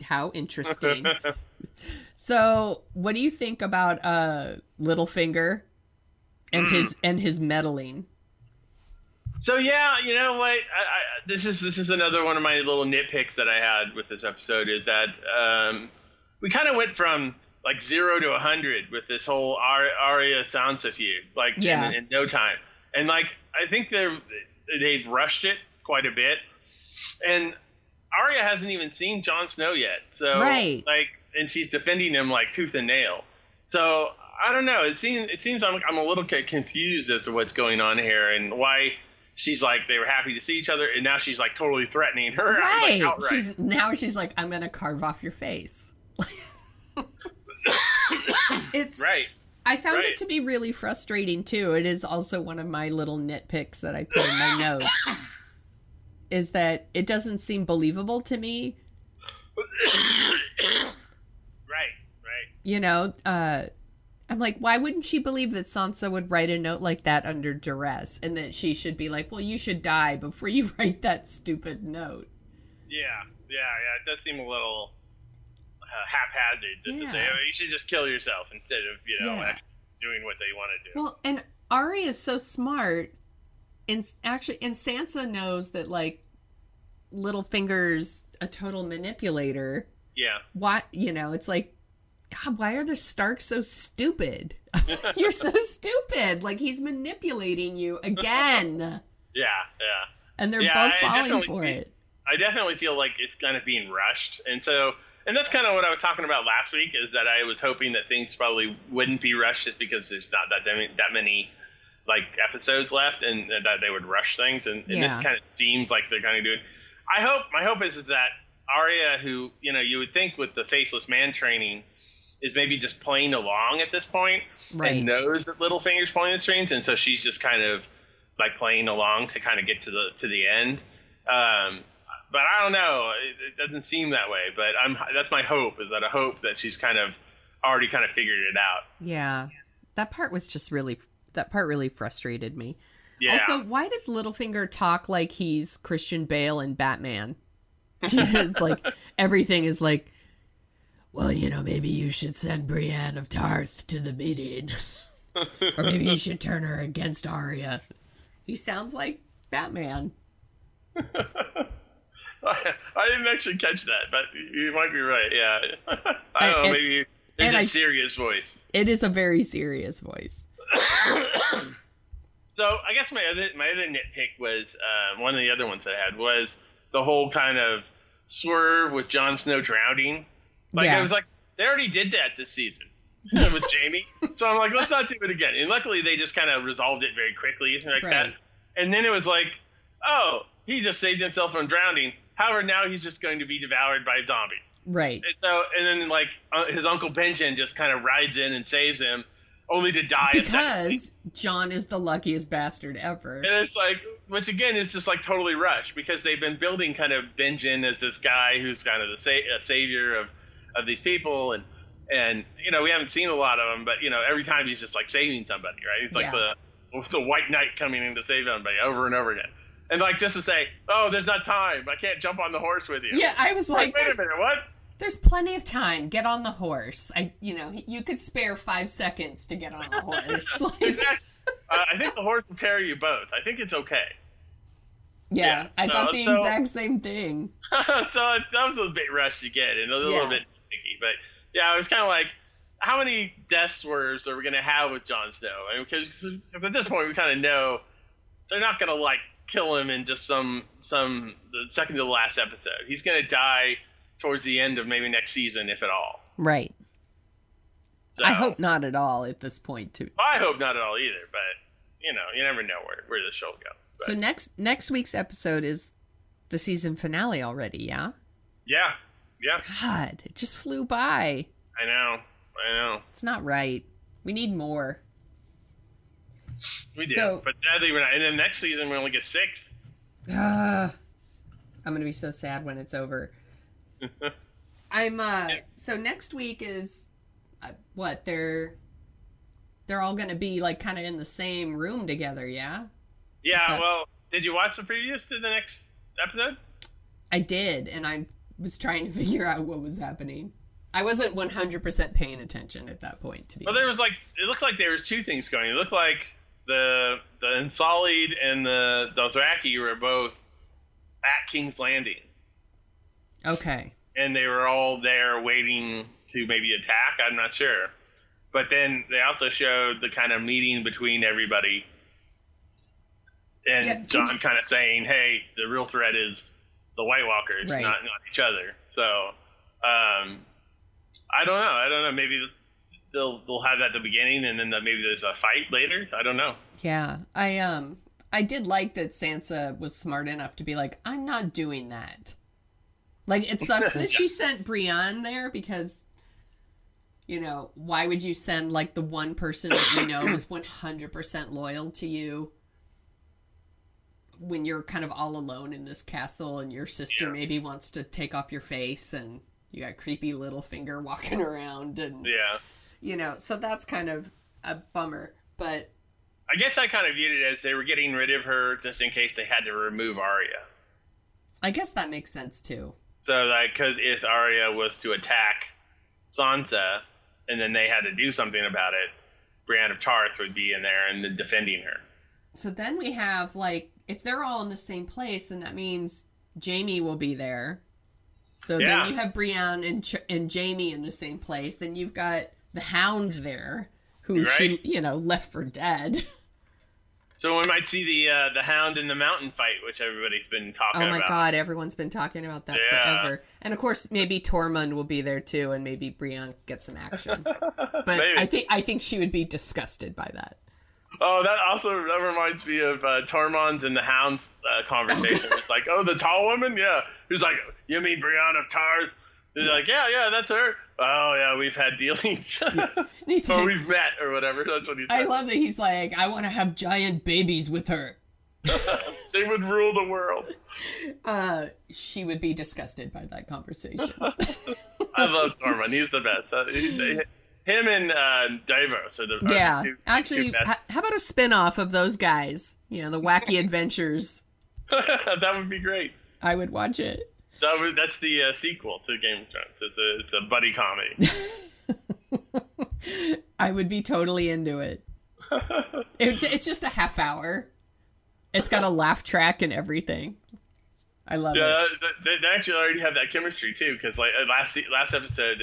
How interesting. So, what do you think about Littlefinger and his meddling? So yeah, you know what? This is another one of my little nitpicks that I had with this episode is that we kind of went from like 0 to 100 with this whole Arya Sansa feud, like in no time, and like I think they've rushed it quite a bit, and Arya hasn't even seen Jon Snow yet, so and she's defending him like tooth and nail. So I don't know. It seems I'm a little confused as to what's going on here and why she's like they were happy to see each other, and now she's like totally threatening her. Right. Like, outright. She's like, I'm gonna carve off your face. It's right. I found it to be really frustrating too. It is also one of my little nitpicks that I put in my notes. Is that it doesn't seem believable to me. Right. I'm like, why wouldn't she believe that Sansa would write a note like that under duress, and that she should be like, well, you should die before you write that stupid note? Yeah. It does seem a little haphazard just to say, oh, you should just kill yourself instead of actually doing what they want to do. Well, and Arya is so smart, and Sansa knows that like Littlefinger's a total manipulator. Yeah. Why? It's like, God, why are the Starks so stupid? You're so stupid. Like, he's manipulating you again. Yeah. And they're both falling for it. I definitely feel like it's kind of being rushed. And that's kind of what I was talking about last week, is that I was hoping that things probably wouldn't be rushed just because there's not that many like episodes left, and that they would rush things. And this kind of seems like they're going to do it. My hope is that Arya, who, you would think with the faceless man training, is maybe just playing along at this point, Right. and knows that Littlefinger's pulling the strings, and so she's just kind of like playing along to kind of get to the end. But I don't know. It doesn't seem that way. But that's my hope. Is that I hope that she's kind of already kind of figured it out. Yeah. That part really frustrated me. Yeah. Also, why does Littlefinger talk like he's Christian Bale and Batman? It's like everything is like, well, maybe you should send Brienne of Tarth to the meeting. Or maybe you should turn her against Arya. He sounds like Batman. I didn't actually catch that, but you might be right. Yeah. I don't know. Maybe there's a serious voice. It is a very serious voice. So I guess my other nitpick was one of the other ones I had was the whole kind of swerve with Jon Snow drowning. Like, I was like, they already did that this season with Jaime. So I'm like, let's not do it again. And luckily, they just kind of resolved it very quickly like that. And then it was like, oh, he just saved himself from drowning. However, now he's just going to be devoured by zombies. Right. And then like his uncle Benjen just kind of rides in and saves him, only to die. Because Jon is the luckiest bastard ever. And it's like, which again is just like totally rushed because they've been building kind of Benjen as this guy who's kind of the savior of these people, and we haven't seen a lot of him, but every time he's just like saving somebody, right? He's like the white knight coming in to save somebody over and over again. And like just to say, oh, there's not time. I can't jump on the horse with you. Yeah, I was like, wait a minute, what? There's plenty of time. Get on the horse. You could spare 5 seconds to get on the horse. I think the horse will carry you both. I think it's okay. Yeah, I thought the exact same thing. So that was a bit rushed again and a little bit picky. But yeah, I was kind of like, how many death swerves are we going to have with Jon Snow? Because at this point, we kind of know they're not going to like kill him in just the second to the last episode. He's going to die towards the end of maybe next season, if at all. Right. So, I hope not at all at this point, too. I hope not at all either, but, you never know where the show will go. But. So next week's episode is the season finale already, yeah? Yeah. God, it just flew by. I know. It's not right. We need more. We do, but sadly we're not. And then next season we only get 6. I'm going to be so sad when it's over. So next week is what they're all going to be like kind of in the same room together, yeah? Yeah, well, did you watch the previews to the next episode? I did, and I was trying to figure out what was happening. I wasn't 100% paying attention at that point, to be honest. There was it looked like there were 2 things going. It looked like the Unsullied and the Dothraki were both at King's Landing. Okay. And they were all there waiting to maybe attack. I'm not sure. But then they also showed the kind of meeting between everybody. And Jon kind of saying, hey, the real threat is the White Walkers, not each other. So, I don't know. Maybe they'll have that at the beginning and then maybe there's a fight later. I don't know. Yeah. I did like that Sansa was smart enough to be like, I'm not doing that. Like, it sucks that she sent Brienne there because, why would you send, like, the one person that is 100% loyal to you when you're kind of all alone in this castle and your sister maybe wants to take off your face and you got creepy Littlefinger walking around and, so that's kind of a bummer. But I guess I kind of viewed it as they were getting rid of her just in case they had to remove Arya. I guess that makes sense, too. So, because if Arya was to attack Sansa, and then they had to do something about it, Brienne of Tarth would be in there and defending her. So then we have, if they're all in the same place, then that means Jaime will be there. So then you have Brienne and Jaime in the same place. Then you've got the Hound there, who she, left for dead. So we might see the Hound in the mountain fight, which everybody's been talking about. Oh my God, everyone's been talking about that forever. And of course, maybe Tormund will be there too, and maybe Brienne gets some action. But I think she would be disgusted by that. Oh, that reminds me of Tormund's and the Hound's conversation. It's like, oh, the tall woman? Yeah. He's like, you mean Brianna of Tarth? He's like, yeah, that's her. Oh, yeah, we've had dealings. Or we've met, or whatever. That's what he said. I love that he's like, I want to have giant babies with her. They would rule the world. She would be disgusted by that conversation. I love Tormund. He's the best. Him and Davos are the two actually, best. How about a spin-off of those guys? You know, the wacky adventures. That would be great. I would watch it. That's the sequel to Game of Thrones. It's a buddy comedy. I would be totally into it. It's just a half hour. It's got a laugh track and everything. I love it. Yeah, they actually already have that chemistry too. Because like last episode,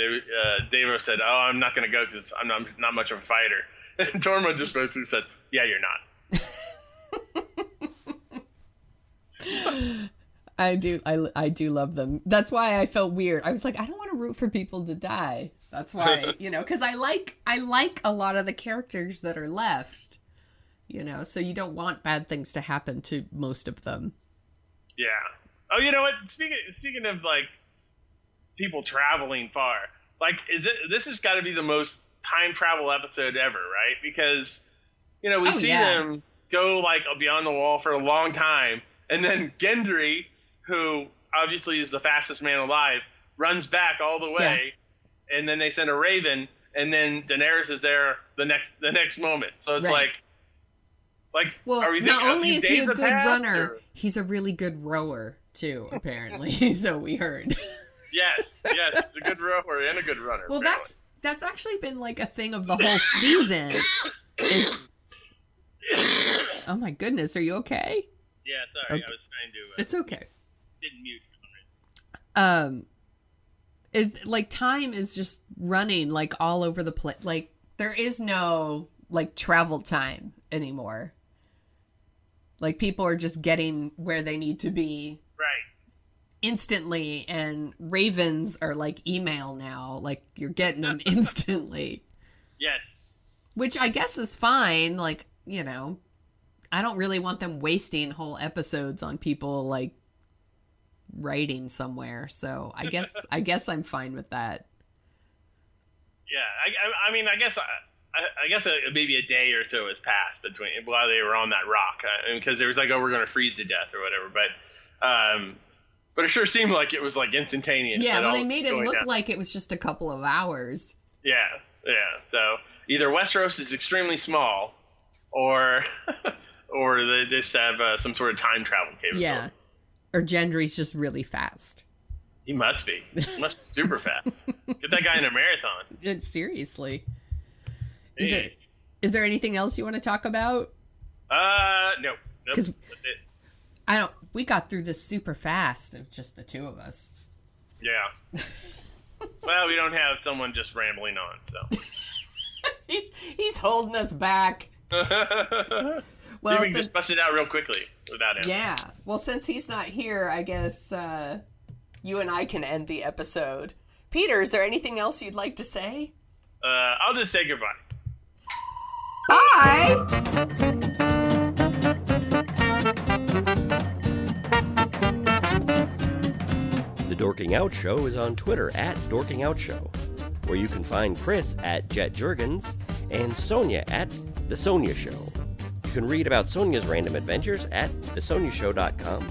Davos said, "Oh, I'm not going to go because I'm not much of a fighter." And Tormund just basically says, "Yeah, you're not." I do love them. That's why I felt weird. I was like, I don't want to root for people to die. That's why, because I like a lot of the characters that are left, so you don't want bad things to happen to most of them. Yeah. Oh, you know what? Speaking of like people traveling far, like this has got to be the most time travel episode ever, right? Because we see them go like beyond the wall for a long time, and then Gendry, who obviously is the fastest man alive, runs back all the way, and then they send a raven, and then Daenerys is there the next moment. So it's like, well, are we not thinking only a is few he days a good passed, runner, or? he's a really good rower too, apparently. So we heard. Yes, he's a good rower and a good runner. Well, apparently. that's actually been like a thing of the whole season. Oh my goodness, are you okay? Yeah, sorry, Okay. I was trying to. It's okay. Didn't mute for some reason. Is like time is just running like all over the place. Like there is no like travel time anymore. Like people are just getting where they need to be instantly, and ravens are like email now. Like you're getting them instantly. Yes. Which I guess is fine. Like, I don't really want them wasting whole episodes on people like writing somewhere. So I guess I'm fine with that. Yeah, I mean, I guess maybe a day or two has passed while they were on that rock, because there was like, oh, we're going to freeze to death or whatever. But it sure seemed like it was like instantaneous. Yeah, well, they made it look like it was just a couple of hours. Yeah. So either Westeros is extremely small, or they just have some sort of time travel capability. Yeah, or Gendry's just really fast. He must be. He must be super fast. Get that guy in a marathon. Seriously. Is Is there anything else you want to talk about? No. Because we got through this super fast of just the two of us. Yeah. Well, we don't have someone just rambling on, so. He's holding us back. Well, we can just bust it out real quickly without him. Yeah. Well, since he's not here, I guess you and I can end the episode. Peter, is there anything else you'd like to say? I'll just say goodbye. Bye! The Dorking Out Show is on Twitter at Dorking Out Show, where you can find Chris at Jet Jurgens and Sonia at The Sonia Show. You can read about Sonia's random adventures at thesoniashow.com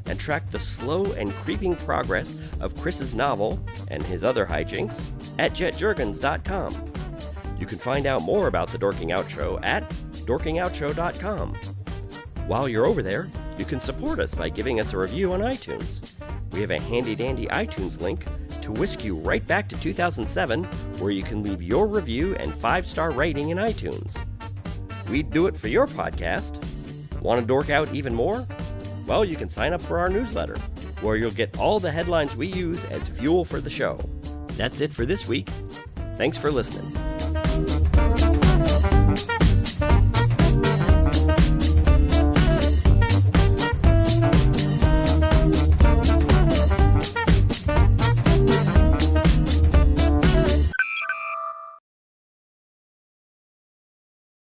and track the slow and creeping progress of Chris's novel and his other hijinks at jetjurgens.com. You can find out more about The Dorking Out Show at dorkingoutshow.com. While you're over there, you can support us by giving us a review on iTunes. We have a handy-dandy iTunes link to whisk you right back to 2007, where you can leave your review and 5-star rating in iTunes. We'd do it for your podcast. Want to dork out even more? Well, you can sign up for our newsletter, where you'll get all the headlines we use as fuel for the show. That's it for this week. Thanks for listening.